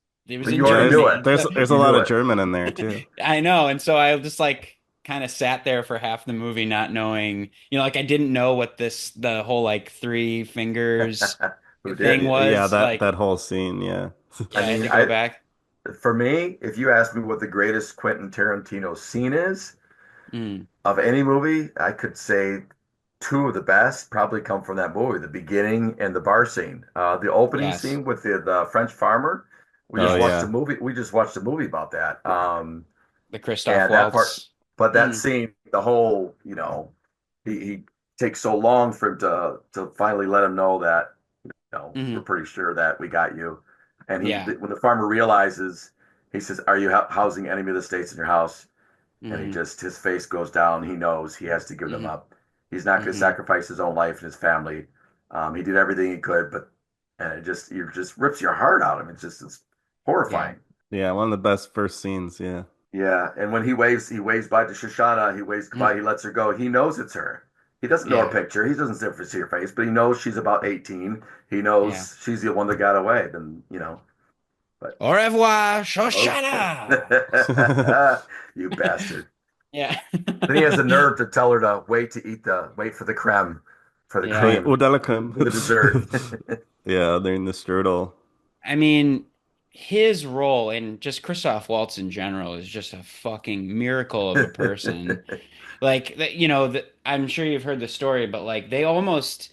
but in you already yeah, knew Germany, it. and so there's a You lot knew of it. German in there too. I know. And so I just like kind of sat there for half the movie not knowing, like I didn't know what the whole like three fingers Who thing didn't? Yeah, was. that Like, whole scene, yeah. I yeah, I had mean, to go back. for me, if you ask me what the greatest Quentin Tarantino scene is Mm, of any movie, I could say two of the best probably come from that movie, the beginning and the bar scene. The opening yes. scene with the French farmer. Oh yeah. We just watched a movie about that. The Christoph And that part, Waltz. but that Mm, scene, the whole, he takes so long for him to finally let him know that, we're mm, pretty sure that we got you. And yeah. when the farmer realizes, he says, "Are you housing enemy of the states in your house?" And Mm, his face goes down. He knows he has to give them mm, up. He's not going to mm, sacrifice his own life and his family. He did everything he could, and it just rips your heart out of him. It's yeah. horrifying. Yeah, one of the best first scenes, yeah. Yeah, and when he waves bye to Shoshana, he waves goodbye, Mm, he lets her go. He knows it's her. He doesn't know her yeah. picture. He doesn't see her face, but he knows she's about 18. He Yeah. knows she's the one that got away. But Au revoir, oh, Shoshana. you bastard. Yeah. Then he has the nerve to tell her to wait for the creme, for the Oh yeah, Yeah. cream, Udalakum. for the dessert. Yeah, they're in the strudel. I mean, his role and just Christoph Waltz in general is just a fucking miracle of a person. Like, I'm sure you've heard the story, but like they almost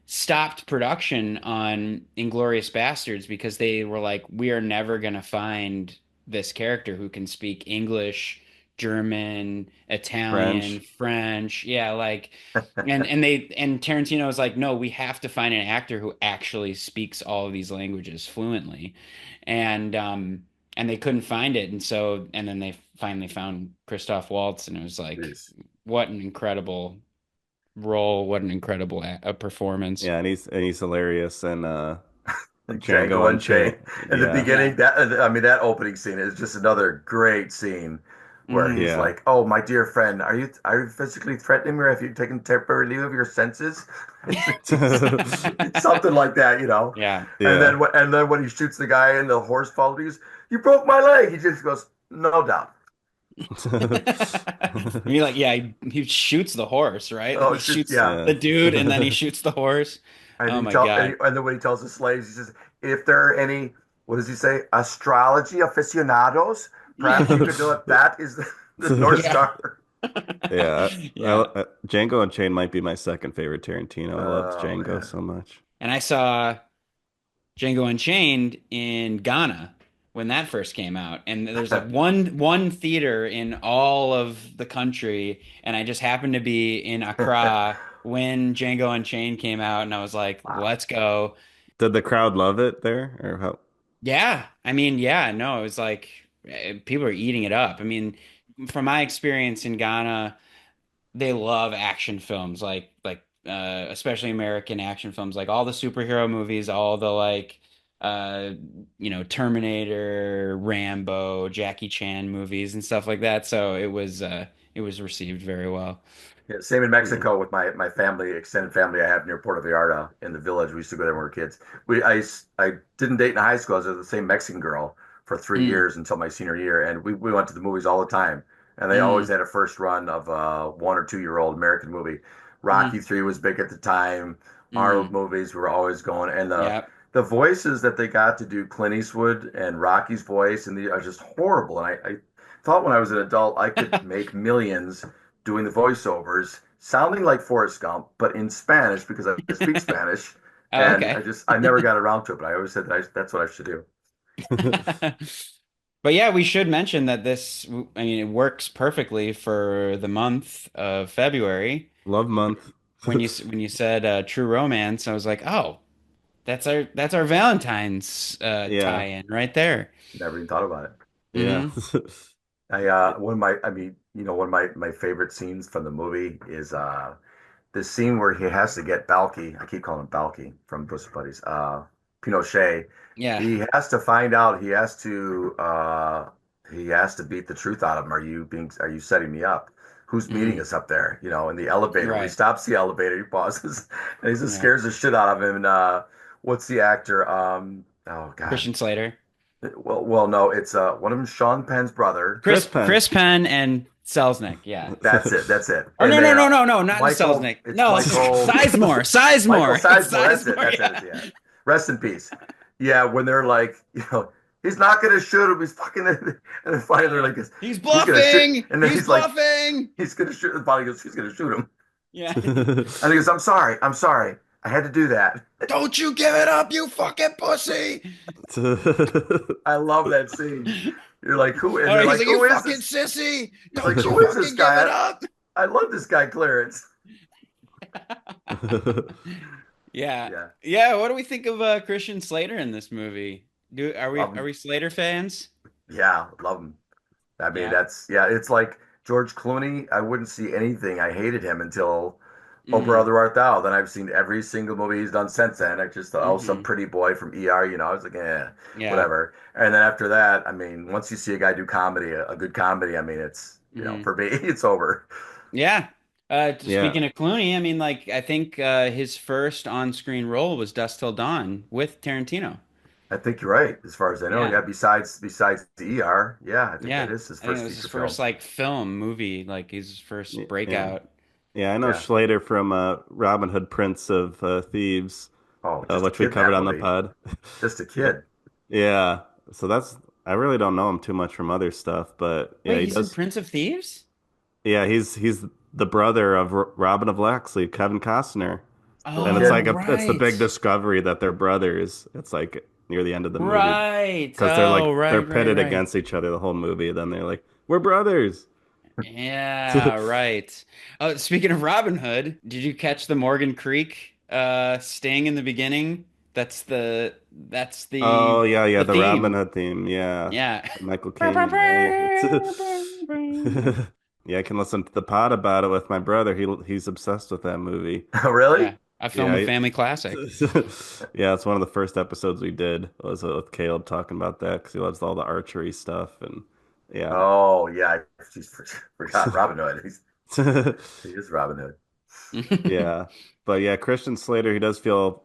stopped production on Inglorious Bastards because they were like, we are never gonna find this character who can speak English, German, Italian, French. French. Yeah, like and Tarantino was like, no, we have to find an actor who actually speaks all of these languages fluently. And they couldn't find it. And then they finally found Christoph Waltz, and it was like, Jeez. what an incredible role, what an incredible a performance. Yeah, and he's hilarious and Django Django Unchained. Unchained. In the Yeah. Yeah. beginning, that opening scene is just another great scene where Hmm. he's Yeah. like, "Oh, my dear friend, are you physically threatening me, or have you taken temporary leave of your senses?" Something like that, you know. Yeah. Yeah. And then when he shoots the guy and the horse falls, he goes, "You broke my leg." He just goes, "No doubt." I mean, like, yeah, he shoots the horse, right? Like Oh, he it's just shoots yeah. Yeah. the dude and then he shoots the horse. And Oh he my tell and, God. and then when he tells the slaves, he says, "If there are any, what does he say, astrology aficionados, perhaps you could know that that is the North Yeah. Star." Yeah. Yeah. Django Unchained might be my second favorite Tarantino. I loved Oh Django man. so much. And I saw Django Unchained in Ghana when that first came out. And there's like one theater in all of the country, and I just happened to be in Accra when Django Unchained came out, and I was like, Wow. let's go. Did the crowd love it there, or how? Yeah, I mean, yeah, no, it was like people are eating it up. I mean, from my experience in Ghana, they love action films, especially American action films, like all the superhero movies, all the uh Terminator, Rambo, Jackie Chan movies and stuff like that. So it was received very well. Yeah, same in Yeah. Mexico with my family, extended family I have near Puerto Vallarta in the village. We used to go there when we were kids. I didn't date in high school. I was with the same Mexican girl for three Mm, years until my senior year, and we went to the movies all the time. And they always mm, had a first run of a 1 or 2 year old American movie. mm, Rocky 3 was big at the time. Arnold mm. movies were always going, and Yeah. the voices that they got to do Clint Eastwood and Rocky's voice, and the are just horrible. And I thought when I was an adult I could make millions doing the voiceovers, sounding like Forrest Gump, but in Spanish because I speak Spanish. Oh, And okay. I never got around to it, but I always said that that's what I should do. But yeah, we should mention that I mean, it works perfectly for the month of February. Love month. When you said True Romance, I was like, oh, that's our Valentine's Yeah. tie-in right there. Never even thought about it. Yeah. Hmm. One of my, I mean, one of my favorite scenes from the movie is the scene where he has to get Balky. I keep calling him Balky from Bristol Buddies. Pinochet. Yeah. He has to find out. He has to beat the truth out of him. Are you setting me up? Who's meeting Hmm. us up there? In the elevator. When he Right. stops the elevator, he pauses, and he just Yeah. scares the shit out of him. And what's the actor? Oh God. Christian Slater. Well, no, it's one of them, Sean Penn's brother. Chris Penn. Chris Penn and Selznick. Yeah. That's it. That's it. Or And no, then no, no, no, no, not Michael. Selznick. It's No, Michael. Michael Sizemore. It's Sizemore. That's it. Sizemore. That's it. Yeah. Yeah. Rest in peace. Yeah. When they're like, he's not gonna shoot him. He's fucking. And then finally they're like, He's he's gonna shoot. bluffing. And then He's he's like, bluffing. he's gonna shoot. The body goes, he's gonna shoot him. Yeah. And he goes, I'm sorry. I'm sorry. I had to do that. Don't you give it up, you fucking pussy. I love that scene. You're like, who? And All they're right, like, he's like, who you is fucking this? sissy. He's Don't like, you who is this fucking give it guy? up. I love this guy, Clarence. Yeah. Yeah. Yeah. What do we think of Christian Slater in this movie? Love Are him. we Slater fans? Yeah, love him. I mean, Yeah. yeah, it's like George Clooney. I wouldn't see anything. I hated him until Oh Mm, Brother Art Thou. Then I've seen every single movie he's done since then. I just thought, oh, some hmm. pretty boy from ER, I was like, Yeah. whatever. And then after that, I mean, once you see a guy do comedy, a good comedy, I mean, it's, Hmm. for me, it's over. Yeah. Yeah. Speaking of Clooney, I mean, like, I think his first on-screen role was Dusk Till Dawn with Tarantino. I think you're right, as far as I know. Yeah. Yeah, besides the ER, yeah, I think that Yeah. is his I think it first was his feature first film. like film movie, like his first Yeah. breakout. Yeah, I know Yeah. Schlater from Robin Hood Prince of Thieves, Oh, just a which we kid in covered that on the movie. pod. Just a kid. Yeah. So I really don't know him too much from other stuff, but yeah, Wait, he he's in does. Prince of Thieves? Yeah, he's the brother of Robin of Locksley, Kevin Costner. Little And it's Oh, kid. like it's the big right. discovery that they're brothers. It's like near the end of the movie Right. because Oh, they're right, right, pitted right. against each other the whole movie. Then they're like, we're brothers. Yeah, right. Oh, speaking of Robin Hood, did you catch the Morgan Creek sting in the beginning? That's Oh yeah, yeah, the the Robin theme. Hood theme, yeah. Yeah. The Michael Caine, right? Yeah, I can listen to the pod about it with my brother. He's obsessed with that movie. Oh, really? Yeah. I filmed Yeah, a family classic. yeah, it's one of the first episodes we did was with Caleb talking about that because he loves all the archery stuff and yeah. Oh, yeah. I just forgot Robin Hood. He is Robin Hood. Yeah. But yeah, Christian Slater, he does feel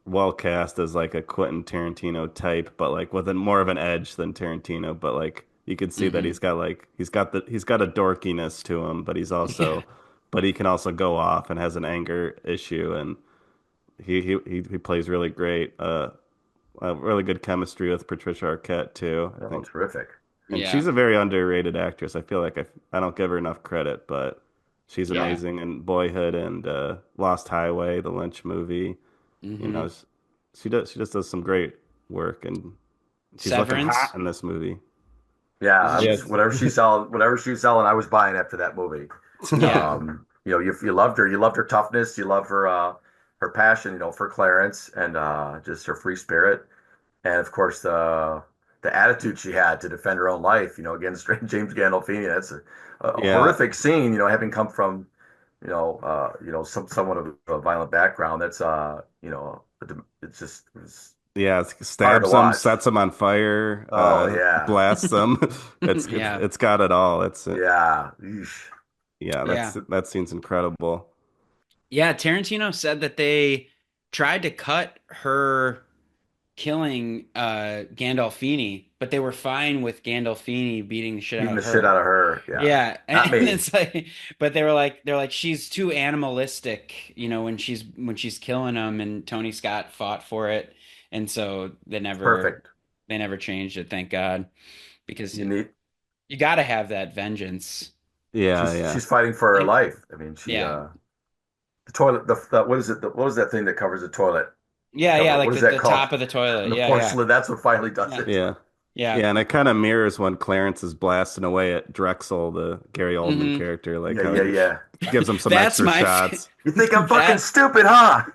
well cast as like a Quentin Tarantino type, but like with a more of an edge than Tarantino. But like you could see that Hmm. he's got a dorkiness to him, but Yeah. but he can also go off and has an anger issue, and he plays really great. Really good chemistry with Patricia Arquette too, I Oh, think. terrific. And Yeah. she's a very underrated actress. I feel like I don't give her enough credit, but she's Yeah. amazing in Boyhood and Lost Highway, the Lynch movie. You know, Hmm. she just does some great work, and she's looking hot Severance. in this movie. Yeah, I was Yes. whatever she's selling, I was buying after that movie. Yeah. You loved her. You loved her toughness. You loved her passion, for Clarence and just her free spirit, and of course the attitude she had to defend her own life, against James Gandolfini. That's a Yeah, horrific scene, having come from, somewhat of a violent background. That's it's yeah. hard to Stabs him, watch. sets him on fire, Oh yeah, blasts him. Yeah. It's got it all. yeah. Eesh. Yeah, Yeah. that scene's incredible. Yeah. Tarantino said that they tried to cut her killing Gandolfini, but they were fine with Gandolfini beating the shit out Beating of the shit her. out of her. Yeah, Yeah, not and me. it's like, but they're like she's too animalistic, when she's killing them, and Tony Scott fought for it, and so It's perfect. they never changed it, thank God, because You need. you got to have that vengeance. Yeah, She's yeah. fighting for her Like, life. I mean, yeah, the toilet. What is it? What is that thing that covers the toilet yeah, cover? like What is that the called? top of the toilet. The Yeah, yeah, porcelain. That's what finally does yeah, it. Yeah. yeah. Yeah, and it kind of mirrors when Clarence is blasting away at Drexel, the Gary Oldman Hmm. character, like Yeah, how yeah, he yeah. gives him some That's extra my shots. You think I'm fucking that stupid, huh?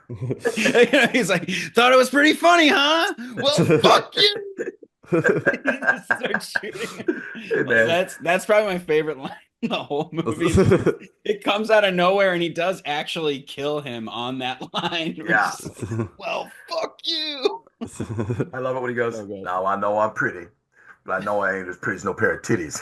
he's like, thought it was pretty funny, huh? Well, fuck you. He just starts shooting him. Hey, Like man. that's probably my favorite line in the whole movie. Is just, it comes out of nowhere and he does actually kill him on that line. We're Yeah, just like, well, fuck you. I love it when he goes, So good. "Now I know I'm pretty, but I know I ain't as pretty as no pair of titties."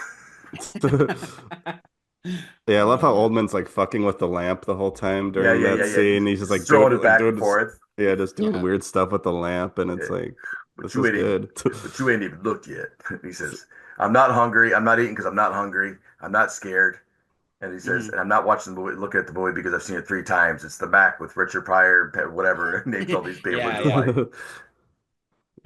Yeah, I love how Uh, Oldman's like fucking with the lamp the whole time Yeah, during yeah, that yeah, yeah. scene. He's just He's like throwing it back and forth. yeah, just doing yeah. weird stuff with the lamp, and Yeah. it's like But this you is ain't even, good. but you ain't even looked yet. He says, "I'm not hungry. I'm not eating because I'm not hungry. I'm not scared." And he says, Mhm. "And I'm not watching the movie, looking at the movie because I've seen it 3 times. It's the Mac with Richard Pryor, whatever." Names all these people in Yeah, his yeah. life.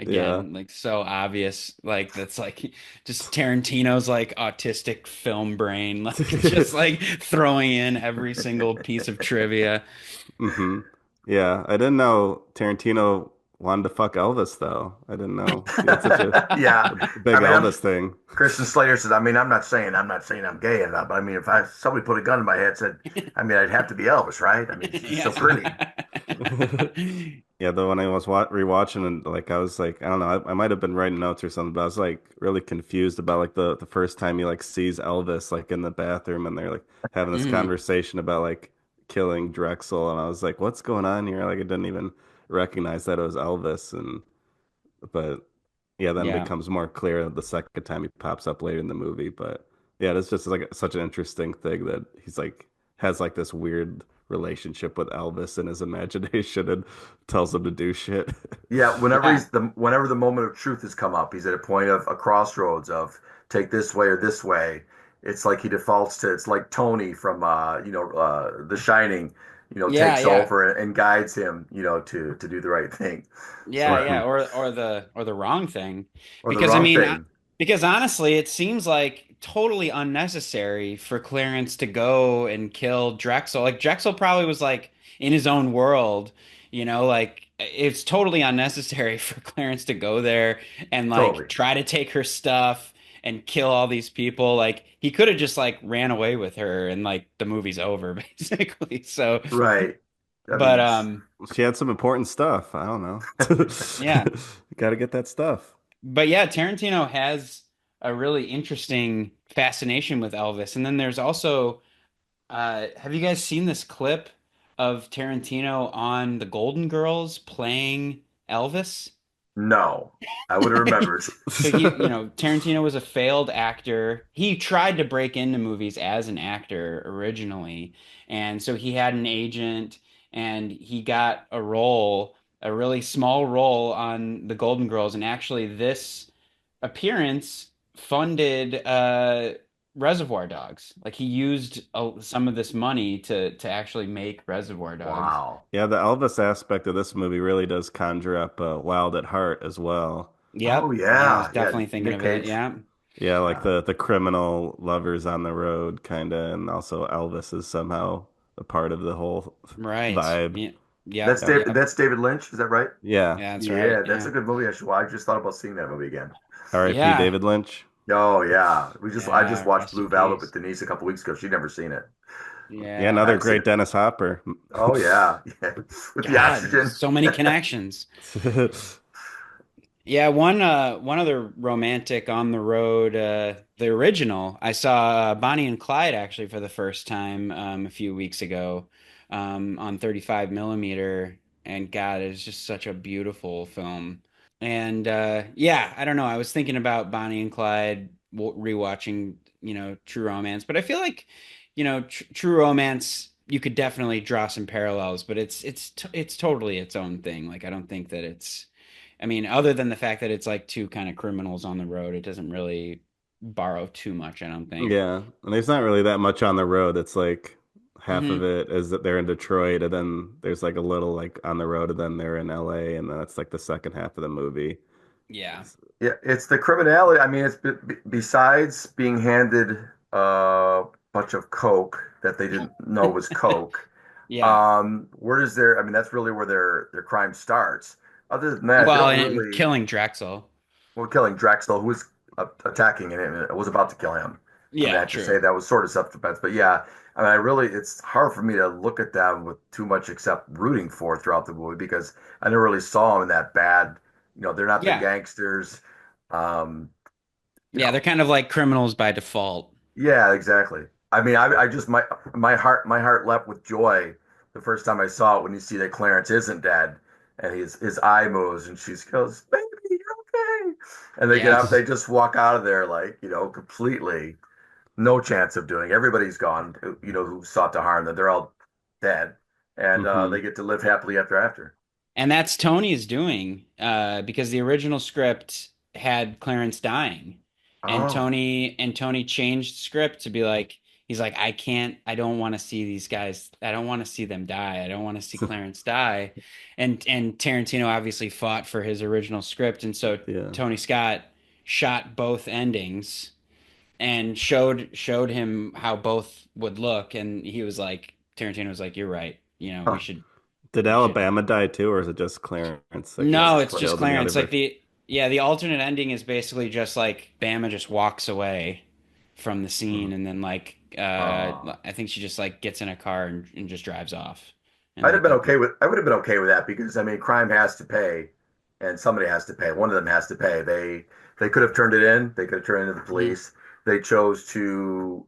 Yeah. Again, like so obvious. Like that's like just Tarantino's like autistic film brain, like just like throwing in every single piece of trivia. hmm Yeah, I didn't know Tarantino wanted to fuck Elvis though. I didn't know he had such Yeah, a I big mean, Elvis thing. Christian Slater says, "I mean, I'm not saying I'm gay, and but I mean, if somebody put a gun in my head, said, I mean, I'd have to be Elvis, right? I mean, he's so pretty." Yeah. Yeah, though when I was rewatching and like I was like I don't know I might have been writing notes or something, but I was like really confused about like the first time he like sees Elvis like in the bathroom and they're like having this Mhm. conversation about like killing Drexel and I was like what's going on here? Like I didn't even recognize that it was Elvis and but yeah, then it Yeah. becomes more clear the second time he pops up later in the movie. But yeah, it's just like such an interesting thing that he's like has like this weird relationship with Elvis in his imagination and tells him to do shit. Yeah, Yeah. whenever the moment of truth has come up, he's at a point of a crossroads of take this way or this way. It's like he defaults to it's like Tony from The Shining, Yeah, takes yeah. over and guides him, to do the right thing. So Yeah, I, yeah, hmm or the wrong thing. or the Because I wrong mean, thing. because honestly, it seems like totally unnecessary for Clarence to go and kill Drexel. Like Drexel probably was like in his own world, like it's totally unnecessary for Clarence to go there and like Totally. try to take her stuff and kill all these people. Like he could have just like ran away with her and like the movie's over basically. So, Right. I but mean, She had some important stuff. I don't know. yeah. Got to get that stuff. But yeah, Tarantino has a really interesting fascination with Elvis. And then there's also have you guys seen this clip of Tarantino on The Golden Girls playing Elvis? no, I would have remembered. So he, Tarantino was a failed actor. He tried to break into movies as an actor originally, and so he had an agent, and he got a role, a really small role on The Golden Girls, and actually this appearance funded Reservoir Dogs. Like he used some of this money to actually make Reservoir Dogs. Wow. Yeah, the Elvis aspect of this movie really does conjure up Wild at Heart as well. Oh Yep. Yeah, I was yeah, yeah. definitely thinking Nick of it. Cage. Yeah. Yeah, like Yeah. the criminal lovers on the road kind of, and also Elvis is somehow a part of the whole Right. vibe. Yeah. Yep. That's David. Yep. That's David Lynch. Is that right? Yeah. Yeah, that's right. Yeah, that's Yeah. a good movie. I just thought about seeing that movie again. R.I.P. Yeah. David Lynch. Oh yeah, I just Yeah. watched Rest in Blue Velvet with peace. Denise a couple weeks ago. She'd never seen it. Yeah, Yeah. another I've seen great it. Dennis Hopper. Oh yeah, yeah. With the God, oxygen. so many connections. Yeah, one other romantic on the road, the original. I saw Bonnie and Clyde actually for the first time a few weeks ago on 35 millimeter, and God, it's just such a beautiful film. And yeah, I don't know. I was thinking about Bonnie and Clyde rewatching, True Romance, but I feel like, True Romance, you could definitely draw some parallels, but it's totally its own thing. Like I don't think that it's I mean, other than the fact that it's like two kind of criminals on the road, it doesn't really borrow too much, I don't think. Yeah, and there's not really that much on the road. It's like half of Hmm. it is that they're in Detroit, and then there's like a little like on the road, and then they're in LA, and then that's like the second half of the movie. Yeah. Yeah, it's the criminality. I mean, it's besides being handed a bunch of coke that they didn't know was coke. Yeah. Where does their? I mean, that's really where their crime starts. Other than that, they Well, don't and really. killing Drexel. Well, killing Drexel, who was attacking him and was about to kill him. I mean, I Yeah, have to say true. that was sort of self-defense, but yeah, I mean, it's hard for me to look at them with too much except rooting for throughout the movie because I never really saw them in that bad. They're not the Yeah. gangsters. Um, you Yeah, know, they're kind of like criminals by default. yeah, exactly. I mean, I just my heart leapt with joy the first time I saw it when you see that Clarence isn't dead and his eye moves and she goes, "Baby, you're okay." And they get out, Yes. they just walk out of there like, completely no chance of doing. Everybody's gone, who sought to harm them. They're all dead, and Hmm. they get to live happily ever after. And that's Tony's doing, because the original script had Clarence dying, and Oh, Tony changed script to be like, he's like, I don't want to see these guys, I don't want to see them die, I don't want to see Clarence die, and Tarantino obviously fought for his original script, and so Yeah. Tony Scott shot both endings and showed him how both would look, and he was like, Tarantino was like, you're right, huh. Did we should. Alabama die too, or is it just Clarence that No, gets it's just killed in the other Clarence. Like version? the alternate ending is basically just like Bama just walks away from the Hmm. scene, and then like Oh. I think she just like gets in a car and just drives off. And I'd have like been that. okay with I would have been okay with that because I mean crime has to pay and somebody has to pay. One of them has to pay. They could have turned it in. They could have turned it to the Mhm. police. They chose to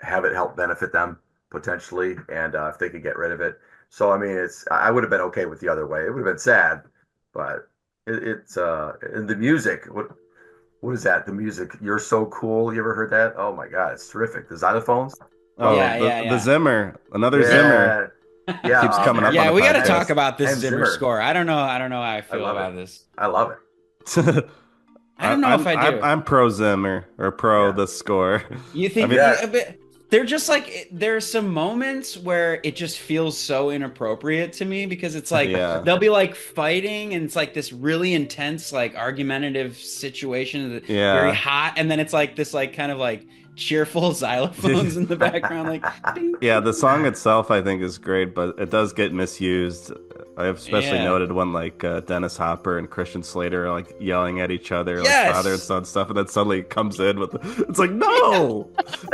have it help benefit them potentially, and if they could get rid of it. So I mean, I would have been okay with the other way. It would have been sad, but it's and the music. What is that? The music. You're so cool. You ever heard that? Oh my God, it's terrific. The xylophones. Love Oh, Yeah, that. yeah, the yeah. Zimmer, another Zimmer Yeah, yeah. keeps coming up on Yeah, the we got to talk podcast. about this Hans Zimmer Zimmer. score. I don't know how I I feel love it. about this. I love it. I don't know if I do. I'm pro Zimmer or pro Yeah. the score. You I think mean, Yeah. but they're just like there's some moments where it just feels so inappropriate to me because it's like yeah, they'll be like fighting and it's like this really intense like argumentative situation very yeah, hot and then it's like this like kind of like cheerful xylophones in the background like ding, yeah. ding, The ding. song itself, I think, is great, but it does get misused I have especially Yeah. noted when like Dennis Hopper and Christian Slater are like yelling at each other, like Yes! father and son stuff, and then suddenly it comes in with it's like, no,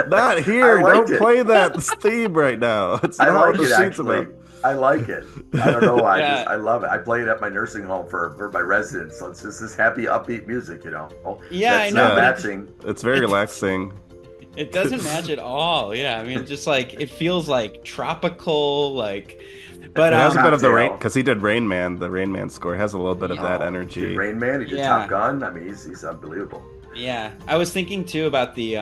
not I here. liked Don't it. play that theme right now. It's I not like what the it scene's actually. about. I like it. I don't know why. Yeah. I love it. I play it at my nursing home for my residents. So it's just this happy, upbeat music, you know. Yeah, That's I know, not but matching. It's very relaxing. It doesn't match at all. Yeah, I mean, just like it feels like tropical, like. But It has a bit of the rain Cocktail. because he did Rain Man. The Rain Man score has a little bit of that He energy. did Rain Man. He did Yeah. Top Gun. I mean, he's unbelievable. yeah, I was thinking too about the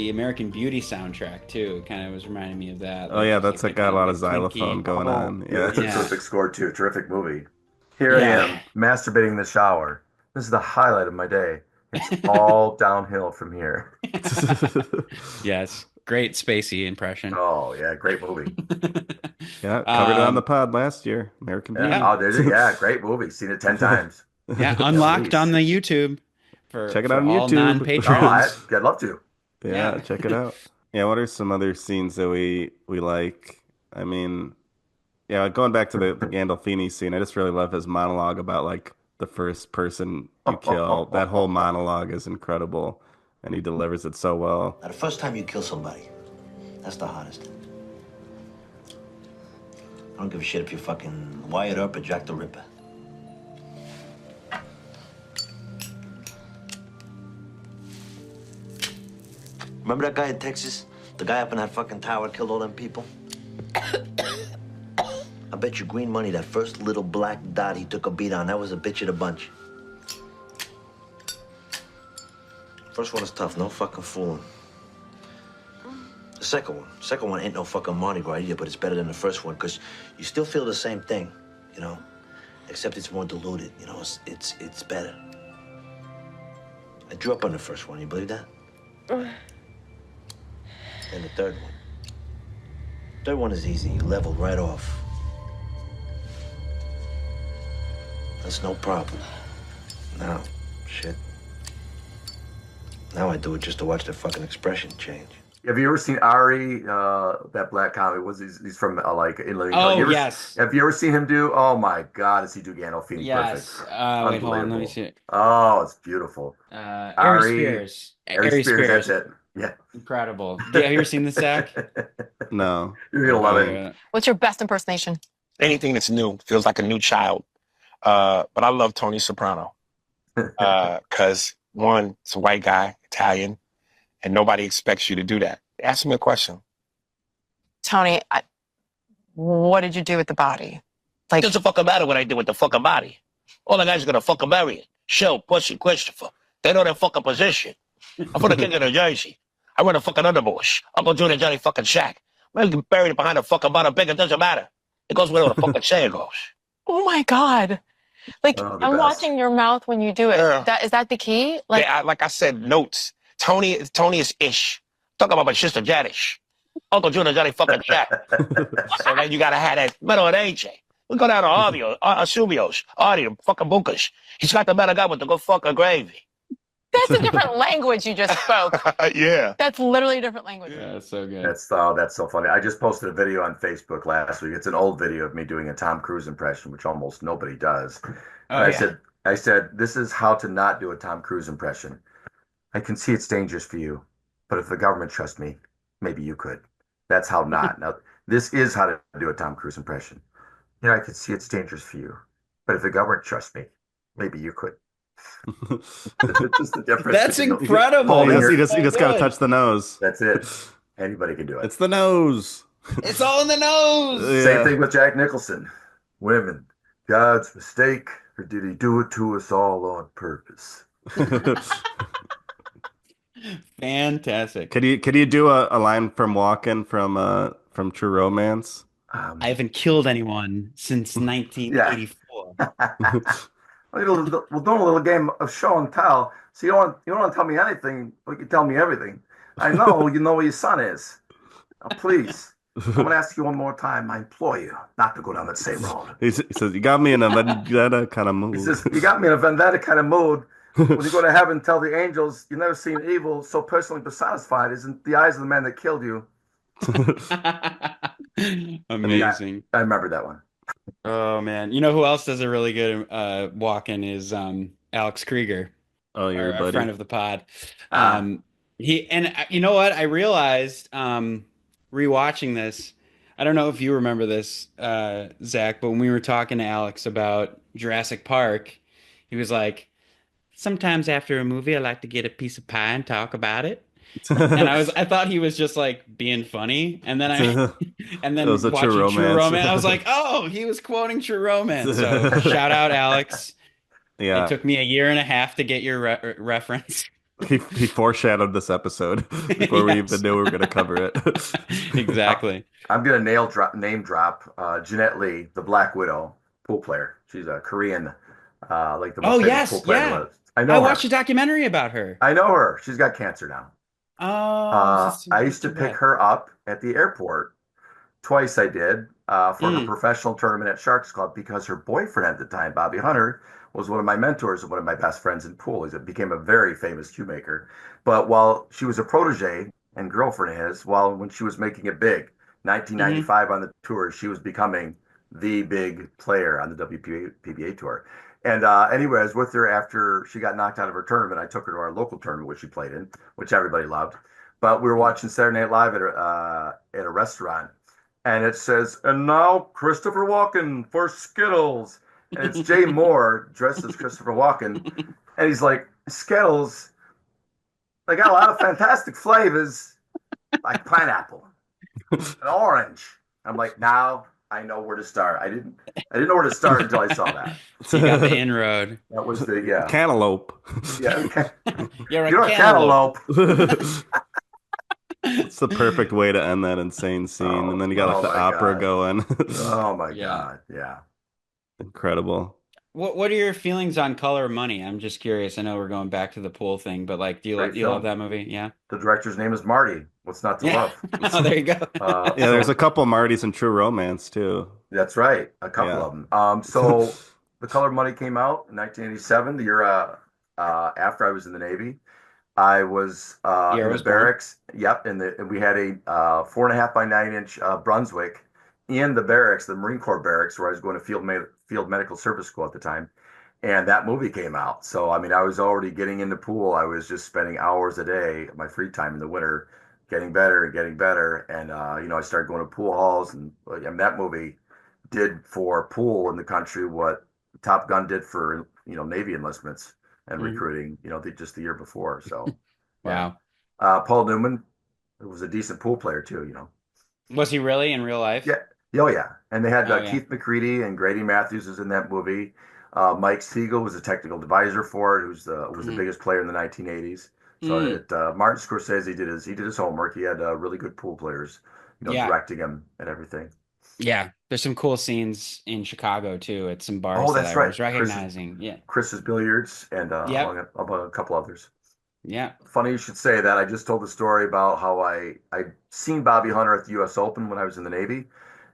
American Beauty soundtrack too. It kind of was reminding me of that. Oh yeah, that's like got a lot of kind xylophone clinky. going on. Yeah. That's a Yeah. terrific score too. Terrific movie. Here Yeah. I am, masturbating in the shower. This is the highlight of my day. It's all downhill from here. Yes, great Spacey impression. Oh yeah, great movie. Yeah, covered it on the Um, pod last year. American Beauty. Yeah. Oh, did it? Yeah, great movie. Seen it 10 times. Yeah, unlocked least. on the YouTube for Check it for out on all YouTube. Oh, non-patrons. I'd love to. Yeah, Yeah. check it out. Yeah, what are some other scenes that we like? I mean, yeah, going back to the Gandolfini scene, I just really love his monologue about like the first person you kill. That whole monologue is incredible, and he delivers it so well. Now, the first time you kill somebody, that's the hardest. I don't give a shit if you're fucking Wyatt Earp or Jack the Ripper. Remember that guy in Texas? The guy up in that fucking tower killed all them people? I bet you green money that first little black dot he took a beat on, that was a bitch of the bunch. First one is tough, no fucking fooling. The second one ain't no fucking Mardi Gras either, but it's better than the first one, because you still feel the same thing, you know? Except it's more diluted, you know, it's better. I drew up on the first one, you believe that? And the third one. Third one is easy, you leveled right off. That's no problem. Now, shit. Now I do it just to watch the fucking expression change. Have you ever seen Ari, that black comic? He's from like Italy. Oh, yes. Have you ever seen him do? Oh my God, does he do Gandolfini Yes. perfect? Wait, hold on. Let me Unbelievable. see it. Oh, it's beautiful. Ari Ari- Spears. Ari Spears, that's it. Yeah. Incredible. Yeah, have you ever seen this, Zach? No. You're gonna love it. Yeah. What's your best impersonation? Anything that's new feels like a new child. But I love Tony Soprano because one, it's a white guy, Italian, and nobody expects you to do that. Ask me a question. Tony, what did you do with the body? Like, Doesn't fucking matter what I did with the fucking body. All the guys are gonna fucking bury it. Shell, Pussy, Christopher. They know their fucking position. I'm from the king of New Jersey. I run a fucking underbush. Uncle Junior Johnny fucking Shack. Man, you can bury it behind a fucking bottom big, it doesn't matter. It goes where the fucking saying goes. oh my God. Like, Oh, the I'm best. watching your mouth when you do it. Yeah. Is that the key? Like, Like I said, notes. Tony is ish. Talk about my sister Janish. Uncle Junior Johnny fucking Shack. So then you gotta have that metal and AJ. We go down to Sumio's, Artie, fucking Bukas. He's got the metal guy with the good fucking gravy. that's a different language you just spoke. Yeah. That's literally a different language. Yeah, that's so good. That's so funny. I just posted a video on Facebook last week. It's an old video of me doing a Tom Cruise impression, which almost nobody does. Oh, And yeah. I said, this is how to not do a Tom Cruise impression. I can see it's dangerous for you, but if the government trusts me, maybe you could. That's how not. Now, this is how to do a Tom Cruise impression. You know, I can see it's dangerous for you, but if the government trusts me, maybe you could. Just the difference. That's between- incredible. holding You your- just got to touch the nose. That's it. Anybody can do it. It's the nose. It's all in the nose. Same thing with Jack Nicholson. Women, God's mistake, or did he do it to us all on purpose? Fantastic. Could you do a line from Walken from True Romance? I haven't killed anyone since 1984. We're doing a little game of show and tell. So you don't want to tell me anything, but you can tell me everything. I know you know where your son is. Now, please, I'm going to ask you one more time. I implore you not to go down that same road. He says, "You got me in a vendetta kind of mood." He says, you got me in a vendetta kind of mood. When you go to heaven, tell the angels, you never seen evil so personally personified as in the eyes of the man that killed you. Amazing. I remember that one. Oh man, you know who else does a really good walk-in is Alex Krieger, Oh, your our friend buddy. of the pod. Ah, He and you know what? I realized rewatching this. I don't know if you remember this, Zach, but when we were talking to Alex about Jurassic Park, he was like, "Sometimes after a movie, I like to get a piece of pie and talk about it." And I thought he was just like being funny, and then and It was then a true watching True romance. Romance, I was like, "Oh, he was quoting True Romance." So shout out Alex. It Yeah, took me a year and a half to get your reference. he foreshadowed this episode before we even Yes, knew we were going to cover it. I- exactly. I'm gonna name drop Jeanette Lee, the Black Widow pool player. She's a Korean, like the Oh most famous pool yes, player in the yeah. world. I I know watched her. a documentary about her. I know her. She's got cancer now. Oh, I that's used to too pick bad. her up at the airport. Twice I did for her Mm, professional tournament at Sharks Club because her boyfriend at the time, Bobby Hunter, was one of my mentors and one of my best friends in pool. He became a very famous cue maker. But while she was a protege and girlfriend of his, while when she was making it big, hmm 1995 on the tour, she was becoming the big player on the WPBA tour. And anyway, I was with her after she got knocked out of her tournament. I took her to our local tournament, which she played in, which everybody loved. But we were watching Saturday Night Live at a restaurant, and it says, "And now Christopher Walken for Skittles." And it's Jay Moore dressed as Christopher Walken. And he's like, "Skittles, they got a lot of fantastic flavors, like pineapple and orange." I'm like, now I know where to start. I didn't know where to start until I saw that. You got the inroad. That was the, yeah. Cantaloupe. Yeah. Okay. You're a You're a cantaloupe. cantaloupe. It's the perfect way to end that insane scene. And Oh, then you got like oh the my opera God. going. Oh my Yeah. God. Yeah. Incredible. What are your feelings on Color of Money? I'm just curious. I know we're going back to the pool thing, but like, Great do you love film. that movie? Yeah. The director's name is Marty. What's not to Yeah. love? Oh, there you go. Yeah, there's a So couple Martys in True Romance too. that's right, a couple Yeah. of them. So The Color Money came out in 1987, the year after I was in the Navy. I was Year I in the was born. barracks. Yep, and we had a 4.5 by 9 inch Brunswick in the barracks, the Marine Corps barracks, where I was going to field medical service school at the time. And that movie came out. So I mean, I was already getting into pool. I was just spending hours a day, my free time in the winter, getting better and getting better. And I started going to pool halls, and that movie did for pool in the country what Top Gun did for Navy enlistments and Mhm. recruiting, just the year before. So, yeah. Wow. Paul Newman was a decent pool player too. Was he really in real life? Yeah. Oh, yeah. And they had Oh yeah. Keith McCready and Grady Matthews was in that movie. Mike Siegel was a technical advisor for it, was the Mhm. biggest player in the 1980s. So Mm. Martin Scorsese did his homework. He had really good pool players, Yeah. directing him and everything. Yeah. There's some cool scenes in Chicago too at some Oh, bars that that's I right. was recognizing. Yeah. Chris's Billiards and Yep. among a couple others. Yeah. Funny you should say that. I just told the story about how I seen Bobby Hunter at the U.S. Open when I was in the Navy.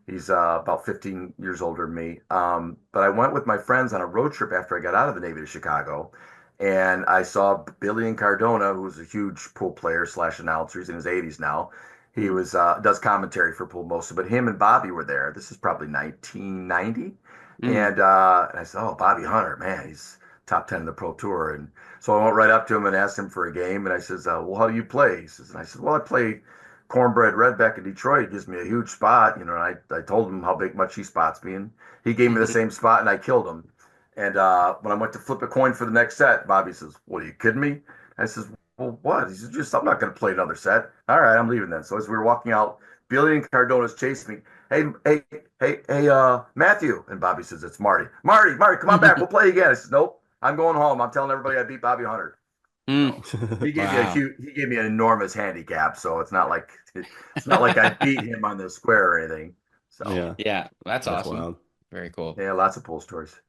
He's about 15 years older than me. But I went with my friends on a road trip after I got out of the Navy to Chicago, and I saw Billy and Cardona, who's a huge pool player slash announcer. He's in his 80s now. He Mm. was does commentary for pool most of it. But him and Bobby were there. This is probably 1990, Mm. and I said, "Oh, Bobby Hunter, man, he's top 10 in the Pro Tour." And so I went right up to him and asked him for a game. And I says, "Well, how do you play?" He says, and I said, "Well, I play Cornbread Redback in Detroit. He gives me a huge spot, and I told him how much he spots me, and he gave me the same spot, and I killed him. And when I went to flip a coin for the next set, Bobby says, "What, are you kidding me?" I says, "Well, what?" He says, "Just I'm not going to play another set." All right, I'm leaving then. So as we were walking out, Billy and Cardona's chasing me. "Hey, hey, hey, Matthew," and Bobby says, "It's Marty. Marty, come on back. We'll play again." I said, "Nope, I'm going home. I'm telling everybody I beat Bobby Hunter." Mm. So he gave me Wow. he gave me an enormous handicap. So it's not like I beat him on the square or anything. So Yeah, Yeah. That's that's awesome. wild. Very cool. yeah, lots of pool stories.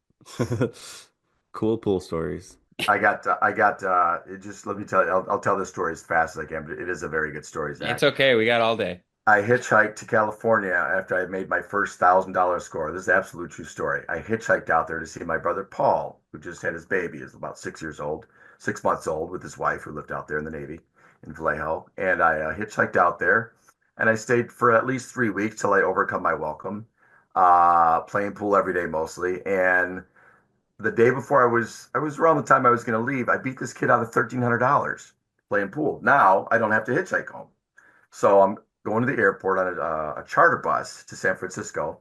Cool pool stories. It just let me tell you, I'll tell this story as fast as I can, but it is a very good story, It's Zach. okay. We got all day. I hitchhiked to California after I made my first $1,000 score. This is an absolute true story. I hitchhiked out there to see my brother Paul, who just had his baby. He's about 6 years old, 6 months old, with his wife who lived out there in the Navy in Vallejo. And I hitchhiked out there, and I stayed for at least 3 weeks till I overcome my welcome. playing pool every day mostly. And the day before I was around the time I was going to leave, I beat this kid out of $1,300 playing pool. Now I don't have to hitchhike home. So I'm going to the airport on a charter bus to San Francisco,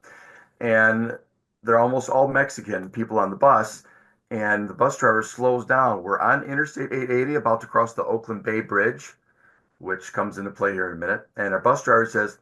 and they're almost all Mexican people on the bus. And the bus driver slows down. We're on Interstate 880, about to cross the Oakland Bay Bridge, which comes into play here in a minute. And our bus driver says,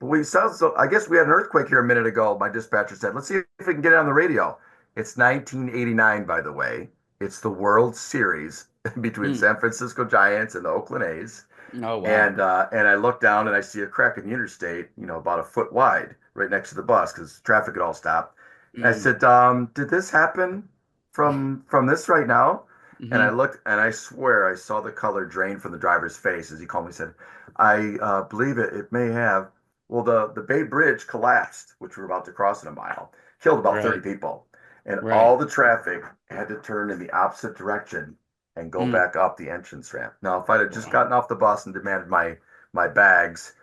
"Well, we sound so. I guess we had an earthquake here a minute ago." My dispatcher said, "Let's see if we can get it on the radio." It's 1989, by the way. It's the World Series between Mm. San Francisco Giants and the Oakland A's. Oh wow. And I look down and I see a crack in the interstate, about a foot wide, right next to the bus because traffic had all stopped. And I Mm. said, "Did this happen from this right now?" And I Hmm. looked, and I swear I saw the color drain from the driver's face as he called me. Said, "I believe it may have." Well, the Bay Bridge collapsed, which we were about to cross in a mile, killed about 30 Right. people, and Right. all the traffic had to turn in the opposite direction and go Mm. back up the entrance ramp. Now, if I'd have just Wow. gotten off the bus and demanded my bags,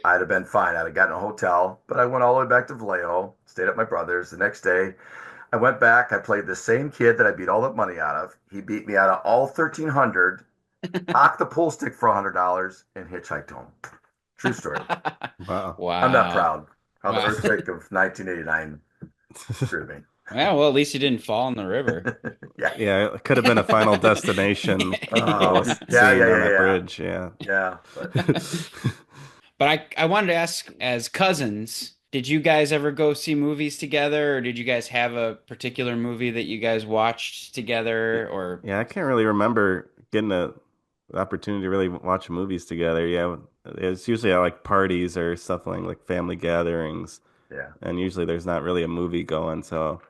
I'd have been fine. I'd have gotten a hotel, but I went all the way back to Vallejo, stayed at my brother's. The next day, I went back. I played the same kid that I beat all that money out of. He beat me out of all 1,300, hocked the pool stick for $100, and hitchhiked home. True story. Wow. I'm not Wow. proud how the Wow. earthquake of 1989 screwed me. Yeah, well, at least you didn't fall in the river. Yeah. Yeah, it could have been a Final Destination Oh, yeah, scene yeah, on yeah, that yeah. bridge. Yeah. Yeah, but But I wanted to ask, as cousins, did you guys ever go see movies together, or did you guys have a particular movie that you guys watched together, or Yeah, I can't really remember getting the opportunity to really watch movies together. Yeah, it's usually at like parties or stuff like family gatherings, yeah. and usually there's not really a movie going. So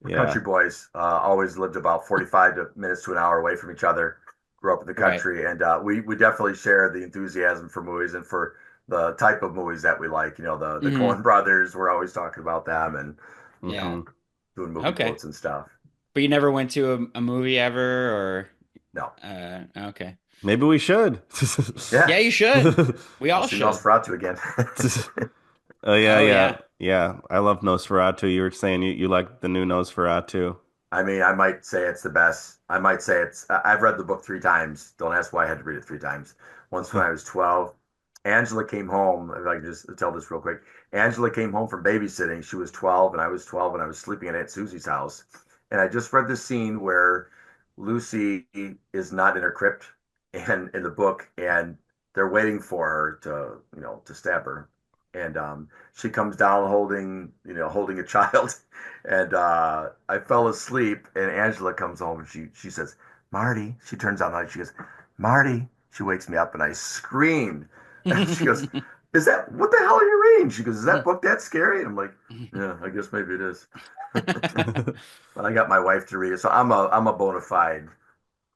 We're yeah. country boys. Always lived about 45 minutes to an hour away from each other. Grew up in the right? country, and we definitely share the enthusiasm for movies and for the type of movies that we like. The Hmm. Coen brothers. We're always talking about them and you Yeah. know Hmm. doing movie Okay. quotes and stuff. But you never went to a movie ever, or No, okay. Maybe we should. yeah, Yeah, you should. We I'll all see should. Nosferatu again. Oh yeah, Oh yeah, yeah. yeah. I love Nosferatu. You were saying you like the new Nosferatu. I mean, I might say it's the best. I might say I've read the book 3 times. Don't ask why I had to read it 3 times. Once when I was 12, Angela came home. If I can just tell this real quick. Angela came home from babysitting. She was 12, and I was 12, and I was sleeping at Aunt Susie's house. And I just read this scene where Lucy is not in her crypt and in the book, and they're waiting for her to stab her. And she comes down holding a child. And I fell asleep, and Angela comes home, and she says, "Marty." She turns on the light. She goes, "Marty." She wakes me up, and I screamed. And she goes, "Is that what the hell are you reading?" She goes, "Is that book that scary?" And I'm like, "Yeah, I guess maybe it is." But I got my wife to read it, so I'm a bona fide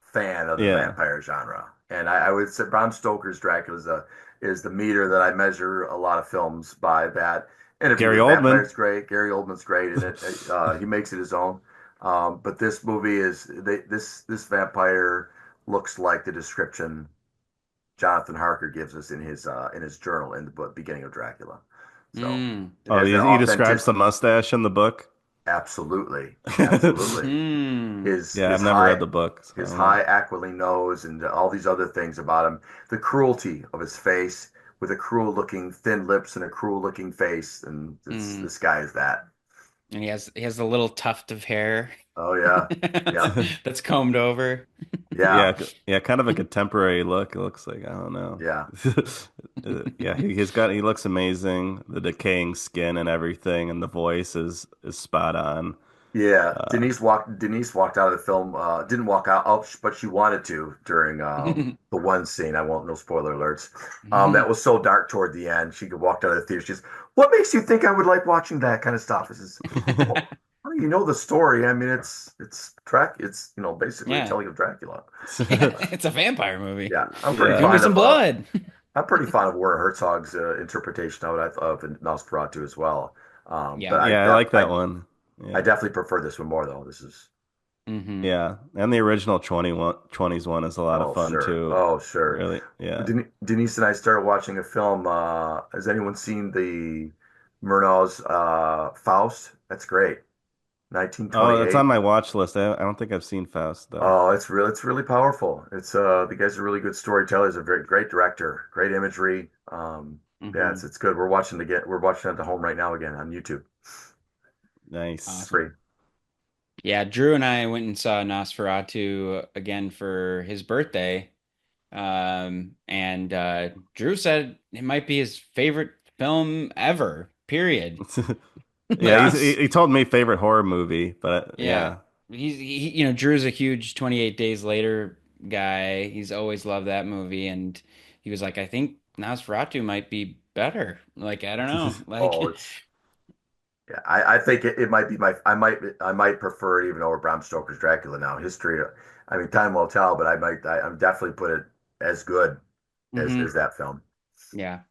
fan of the Yeah, vampire genre. And I would say Bram Stoker's Dracula is the meter that I measure a lot of films by. That Interview Gary with the Vampire Oldman. is great. Gary Oldman's great in it. He makes it his own. But this movie this vampire looks like the description Jonathan Harker gives us in his journal in the book beginning of Dracula. So Mm. it Oh, has that he describes authentic. the mustache in the book. Absolutely, absolutely. Hmm. His Yeah, I've his never read high the book, so I his don't know. high aquiline nose and all these other things about him. The cruelty of his face with a cruel looking thin lips and a cruel looking face, and Mm. this guy is that. And he has a little tuft of hair Oh yeah, yep, that's combed over. yeah, Yeah, yeah, kind of a contemporary look. It looks like I don't know. yeah. Yeah, he looks amazing. The decaying skin and everything, and the voice is spot on. Yeah, Uh, Denise walked out of the film. Didn't walk out, but she wanted to during the one scene. I won't, no spoiler alerts. That was so dark toward the end. She walked out of the theater. She's, "What makes you think I would like watching that kind of stuff?" This is, well, you know the story. I mean, it's track. It's basically a Yeah. telling of Dracula. It's a vampire movie. Yeah, I'm pretty yeah, Give me fond some of blood. I'm pretty fond of Werner Herzog's interpretation of it of Nosferatu as well. But Yeah. yeah, I like that one. I Yeah, definitely prefer this one more though. This is Hmm. yeah, and the original 20s one is a lot of Oh, fun sure. too. Oh, sure. Really, yeah. Denise and I started watching a film. Has anyone seen Murnau's Faust. That's great. Oh, that's on 1928. my watch list. I don't think I've seen Faust though. Oh, it's really powerful. It's the guy's a really good storyteller. He's a very great director, great imagery. Yeah, Hmm. it's good. We're watching it at home right now again on YouTube. It's Nice. free. Awesome. Yeah, Drew and I went and saw Nosferatu again for his birthday. And Drew said it might be his favorite film ever, period. Yeah, Yes. he told me favorite horror movie, but Yeah. yeah. Drew's a huge 28 Days Later guy. He's always loved that movie, and he was like, I think Nosferatu might be better. Like, I don't know. Oh, Like, it's yeah. I think it might be I might prefer it even over Bram Stoker's Dracula now. History. I mean, time will tell, but I'm definitely put it as good as hmm that film. yeah.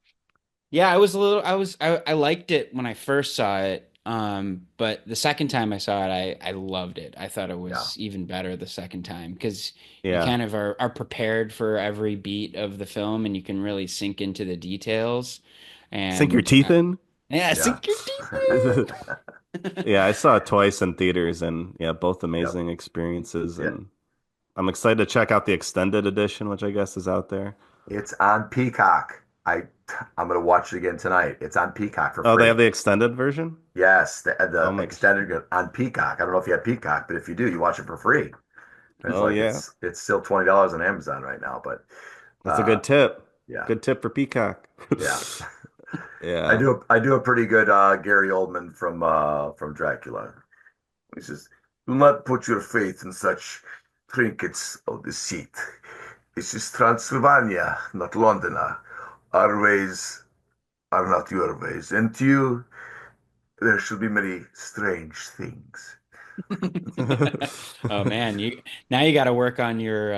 Yeah, I liked it when I first saw it. But the second time I saw it, I loved it. I thought it Yeah. was even better the second time because you Yeah. kind of are prepared for every beat of the film and you can really sink into the details. Sink your And teeth in? yeah, Yeah. sink your teeth in. Yeah, I saw it twice in theaters and yeah, both Yep. amazing experiences Yeah. and I'm excited to check out the extended edition, which I guess is out there. It's on Peacock. I'm gonna watch it again tonight. It's on Peacock for Oh, they free. have the extended version? Yes, Oh the my. extended on Peacock. I don't know if you have Peacock, but if you do, you watch it for free. It's Oh like yeah. it's still $20 on Amazon right now, but That's a uh good tip. yeah, Good tip for Peacock. yeah. I Yeah. do I do a pretty good Gary Oldman from Dracula. He says, "Do not put your faith in such trinkets of deceit. This is Transylvania, not London. Our ways are not your ways, and to you there should be many strange things." Oh man, you got to work on your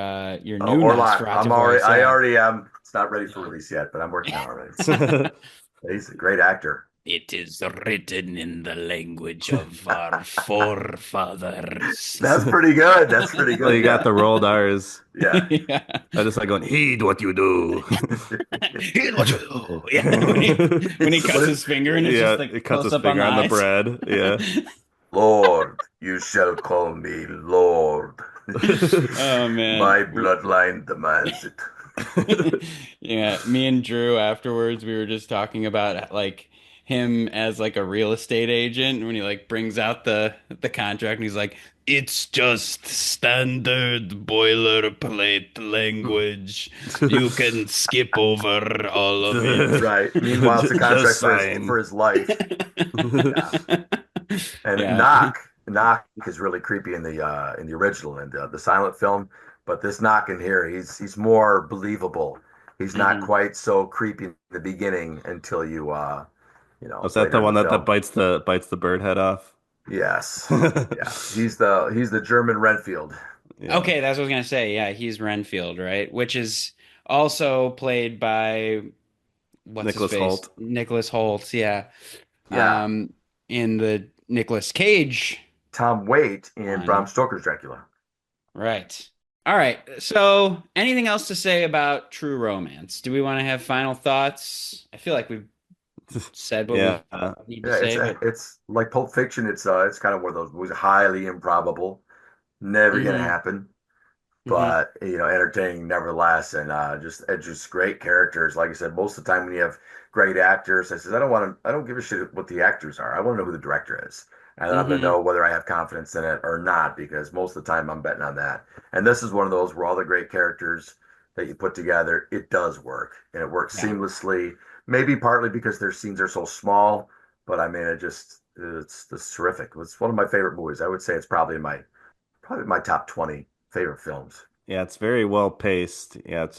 Oh, new Orlok, Nosferatu voice. I Yeah. already am. It's not ready for release yet, but I'm working on it already. He's a great actor. It is written in the language of our forefathers. That's pretty good. That's pretty Well, good. you got Yeah. the rolled R's. Yeah. Yeah. I just like going, heed what you do. Here's what you do. Yeah. When he cuts his finger and it's just Yeah, like it cuts close his up on finger the on the eyes. bread. Yeah. Lord, you shall call me Lord. Oh man. My bloodline demands it. Yeah, me and Drew afterwards we were just talking about like him as like a real estate agent when he like brings out the contract and he's like it's just standard boilerplate language. You can skip over all of it. Right. Meanwhile, it's a contract Just for his sign. for his life. Yeah. And Yeah. Knock is really creepy in the original and the silent film, but this Knock in here, he's more believable. He's not Mhm. quite so creepy in the beginning until Was that later the in the one that film. bites the bird head off? Yes. Yeah. He's the German Renfield. Yeah. Okay, that's what I was gonna say. Yeah, he's Renfield, right? Which is also played by what's his Nicholas face? Holt. Nicholas Holt, yeah. Yeah. In the Nicolas Cage Tom Waite in Bram one. Stoker's Dracula. Right. All right. So, anything else to say about True Romance? Do we want to have final thoughts? I feel like we've said what Yeah. we need to Yeah, say, but it's like Pulp Fiction. It's kind of one of those movies highly improbable, never gonna hmm happen, hmm but entertaining nevertheless, and just great characters. Like I said, most of the time when you have great actors, I don't give a shit what the actors are. I want to know who the director is, and then I'm gonna hmm know whether I have confidence in it or not because most of the time I'm betting on that. And this is one of those where all the great characters that you put together, it does work, and it works Yeah. seamlessly. Maybe partly because their scenes are so small, but I mean, it's terrific. It's one of my favorite movies. I would say it's probably my top 20 favorite films. Yeah, it's very well paced. Yeah, it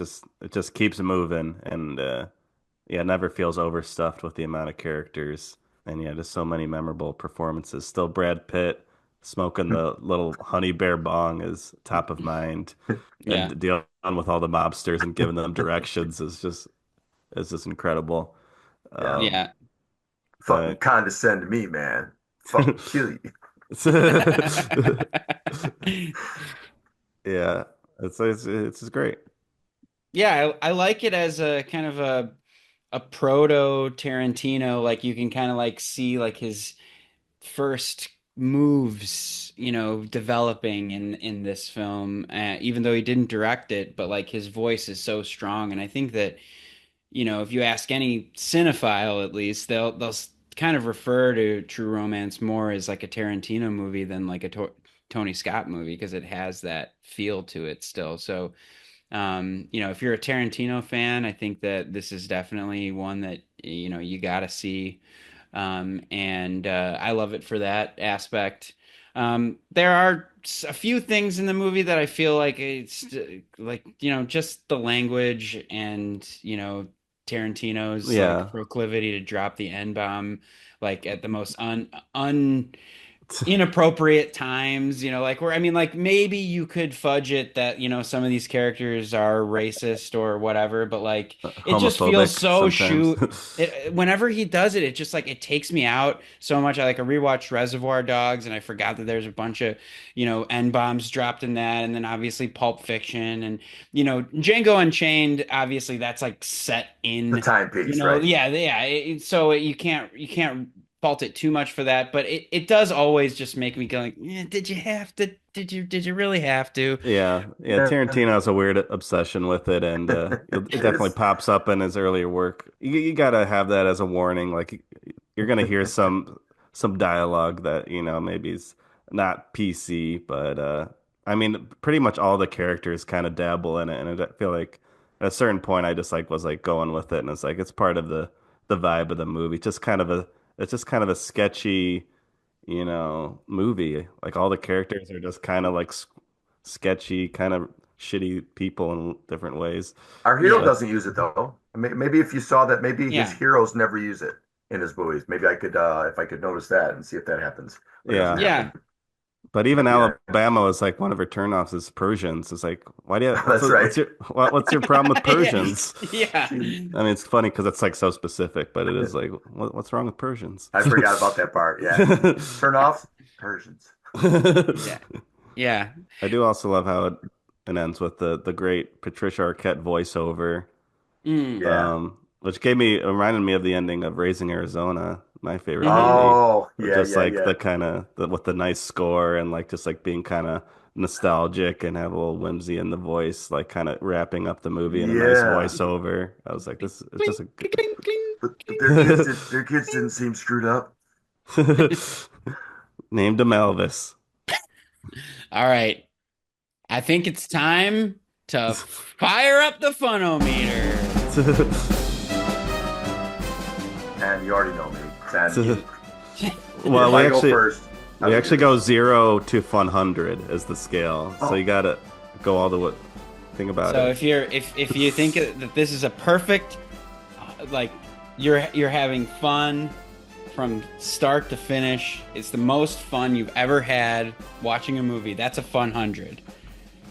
just keeps moving and yeah, it never feels overstuffed with the amount of characters. And yeah, just so many memorable performances. Still Brad Pitt smoking the little honey bear bong is top of mind. Yeah. And dealing with all the mobsters and giving them directions is just incredible. Yeah. Yeah. Fucking But condescend to me, man. Fucking kill you. yeah, it's just great. Yeah, I like it as a kind of a a proto Tarantino. Like you can kind of like see like his first moves, developing in this film, even though he didn't direct it, but like his voice is so strong. And I think that, if you ask any cinephile, at least they'll kind of refer to True Romance more as like a Tarantino movie than like a Tony Scott movie, because it has that feel to it still. So, if you're a Tarantino fan, I think that this is definitely one that, you gotta see. And I love it for that aspect. There are a few things in the movie that I feel like it's like, just the language and, Tarantino's like Yeah. proclivity to drop the N-bomb like at the most inappropriate times, like where, I mean, like maybe you could fudge it that, some of these characters are racist or whatever, but like it just feels Homophobic so sometimes. whenever he does it, it just like it takes me out so much. I rewatched Reservoir Dogs and I forgot that there's a bunch of, N-bombs dropped in that, and then obviously Pulp Fiction and, Django Unchained, obviously that's like set in The timepiece, right? yeah. So you can't fault it too much for that, but it does always just make me go like, did you have to? Did you really have to? Yeah, Yeah. Tarantino has a weird obsession with it, and it definitely pops up in his earlier work. You gotta have that as a warning. Like you're gonna hear some dialogue that maybe is not PC, but I mean, pretty much all the characters kind of dabble in it, and I feel like at a certain point, I just like was like going with it, and it's like it's part of the vibe of the movie. It's just kind of a sketchy, movie. Like all the characters are just kind of like sketchy, kind of shitty people in different ways. Our hero Yeah. doesn't use it though. Maybe if you saw that, maybe his Yeah. heroes never use it in his movies. Maybe I could, if I could notice that and see if that happens or doesn't Yeah. Yeah. happen. But even Yeah, Alabama is like one of her turnoffs is Persians. It's like, why do you, that's right. what's your problem with Yes. Persians? Yeah. I mean, it's funny because it's like so specific, but it is like, what's wrong with Persians? I forgot about that part. Yeah, turn off Persians. Yeah. Yeah. I do also love how it ends with the great Patricia Arquette voiceover, Mm. Yeah. which reminded me of the ending of Raising Arizona, my favorite Mhm. movie. Oh, Or yeah, just yeah, like yeah. the kind of with the nice score and like just like being kind of nostalgic and have a little whimsy in the voice, like kind of wrapping up the movie in a nice Yeah. voiceover. I was like, this it's Cling, just a cling, cling, cling, But cling. their kids didn't seem screwed up. good. Named him Elvis. All right. I think it's time to fire up the funometer. And you already know me. And Well, if we I go actually first, we actually go 0 to fun 100 as the scale. So Oh. you gotta go all the way. Think about So it. if you think that this is a perfect, like you're having fun from start to finish, it's the most fun you've ever had watching a movie. That's a fun 100.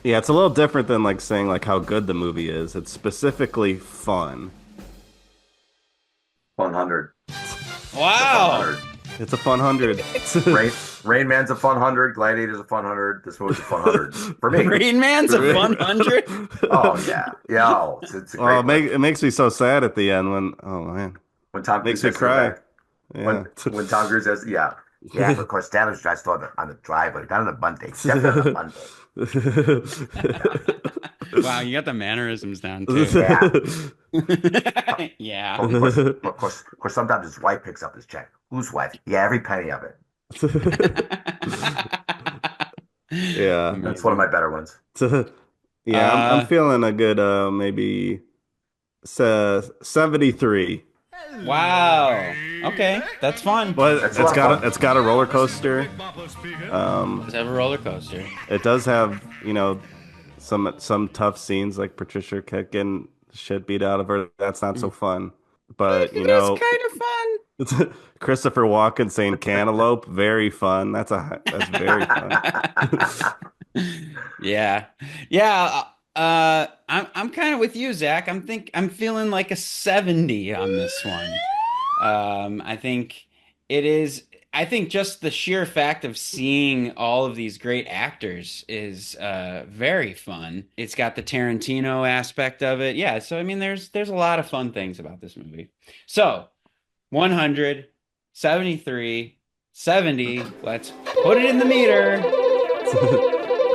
Yeah, it's a little different than like saying like how good the movie is. It's specifically fun. 100. Wow. 100. It's a fun 100. Rain Man's a fun 100. Gladiator's a fun 100. This movie's a fun 100 for me. Rain Man's a fun 100. Oh yeah, yeah. Oh, it's a great one. It makes me so sad at the end when man, When Tom makes Cruise me has to go cry. back. Yeah. When Tom Cruise has, yeah. Yeah, of course, Stanley's just on the driveway, not on the Monday. Except on the Monday. Wow, you got the mannerisms down too. Yeah. Yeah. Of course, sometimes his wife picks up his check. Whose wife? Yeah, every penny of it. Yeah. That's one of my better ones. Yeah, I'm feeling a good maybe 73. Wow. Okay, that's fun. But That's a lot of fun. it's got a roller coaster. Let's have a roller coaster. It does have, some tough scenes like Patricia Arquette getting shit beat out of her. That's not so fun. But It is kind of fun. Christopher Walken saying cantaloupe, very fun. That's very fun. Yeah. I'm kind of with you, Zach. I'm feeling like a 70 on this one. I think it is. I think just the sheer fact of seeing all of these great actors is very fun. It's got the Tarantino aspect of it. Yeah, so I mean there's a lot of fun things about this movie. So, 100, 73, 70. Let's put it in the meter.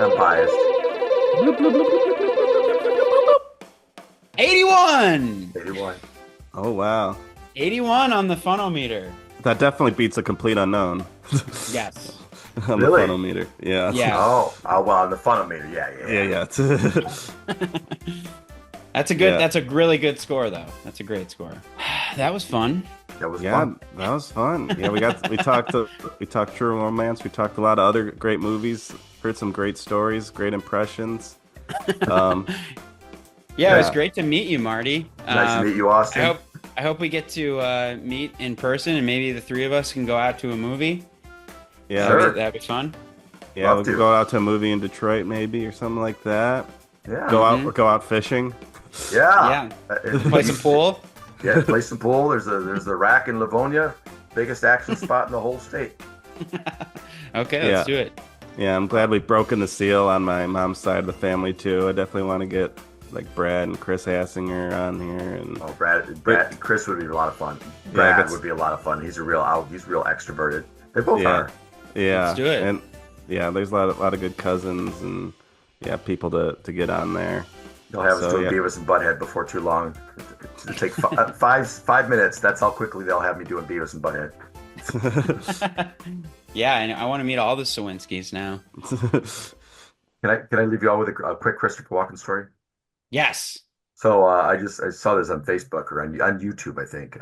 I'm biased. 81. 81. Oh wow, 81 on the funometer. that definitely beats a complete unknown Yes. on Really? the funometer. Yeah. Yeah. Oh, well, on the funometer, yeah. That's a good. Yeah. That's a really good score, though. That's a great score. That was fun. That was Yeah, fun. that was fun. Yeah, we talked True Romance. We talked a lot of other great movies. Heard some great stories, great impressions. Yeah, it was Yeah. great to meet you, Marty. Nice to meet you, Austin. I hope we get to meet in person, and maybe the three of us can go out to a movie. Yeah, Sure. That'd be fun. yeah, Love we to. could go out to a movie in Detroit maybe or something like that. Yeah. Go out fishing. Yeah. Play some pool. Yeah, play some pool. There's the rack in Livonia, biggest action spot in the whole state. Okay, let's do it. Yeah, I'm glad we've broken the seal on my mom's side of the family too. I definitely want to get like Brad and Chris Hassinger on here, and Oh, Brad and Chris would be a lot of fun. Yeah, Brad that's- would be a lot of fun. He's real extroverted. They both Yeah. are. yeah, Let's do it. And yeah, there's a lot of good cousins and yeah, people to get on there. They'll have us So, doing yeah. Beavis and Butthead before too long. It'll take 5 minutes. That's how quickly they'll have me doing Beavis and Butthead. Yeah, and I want to meet all the Sawinskis now. Can I leave you all with a quick Christopher Walken story? Yes. So I saw this on Facebook or on YouTube, I think.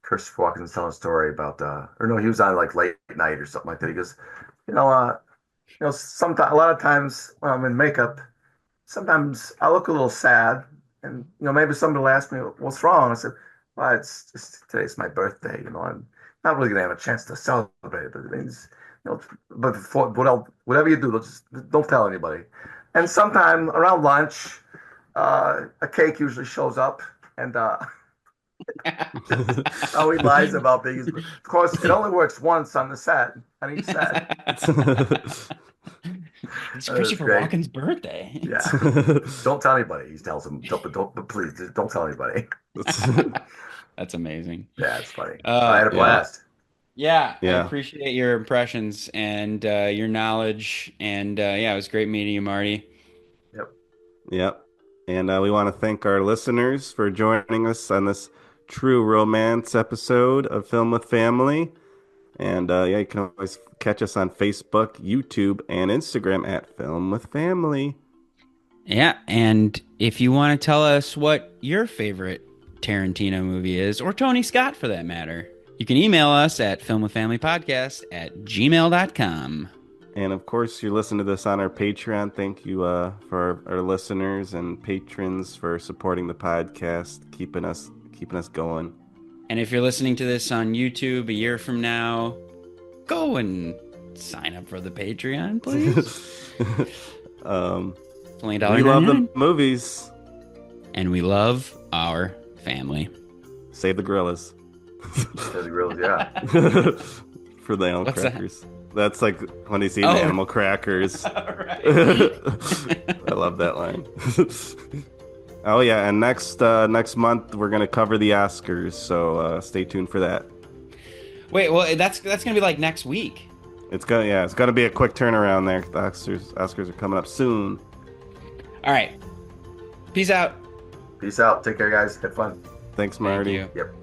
Christopher Walken's telling a story about or no, he was on like late night or something like that. He goes, sometimes a lot of times when I'm in makeup, sometimes I look a little sad, and maybe somebody will ask me what's wrong. I said, well, it's just today's my birthday. I'm not really gonna have a chance to celebrate, but it means but whatever you do, just don't tell anybody. And sometime around lunch, a cake usually shows up, and how he lies about things. Of course, it only works once on each set. It's That Christopher is great. Walken's birthday. Yeah. Don't tell anybody. He tells him, but please, just don't tell anybody. That's amazing. Yeah, it's funny. I had a blast. Yeah, I Yeah. appreciate your impressions and your knowledge. And yeah, it was great meeting you, Marty. Yep. And we want to thank our listeners for joining us on this True Romance episode of Film with Family. And yeah, you can always catch us on Facebook, YouTube, and Instagram at Film with Family. Yeah, and if you want to tell us what your favorite Tarantino movie is, or Tony Scott for that matter, you can email us at filmwithfamilypodcast@gmail.com. And of course, you're listening to this on our Patreon. Thank you for our listeners and patrons for supporting the podcast, keeping us going. And if you're listening to this on YouTube a year from now, go and sign up for the Patreon, please. It's only We love the $1.99. movies. And we love our family. Save the gorillas The grills, yeah. for the animal What's that? crackers. That's like when he's eating Oh. animal crackers. Right. I love that line. Oh yeah, and next month we're gonna cover the Oscars, so stay tuned for that. Wait, well, that's gonna be like next week. It's gonna be a quick turnaround there. The Oscars are coming up soon. All right. Peace out. Peace out. Take care, guys. Have fun. Thanks, Thank Marty. you. Yep.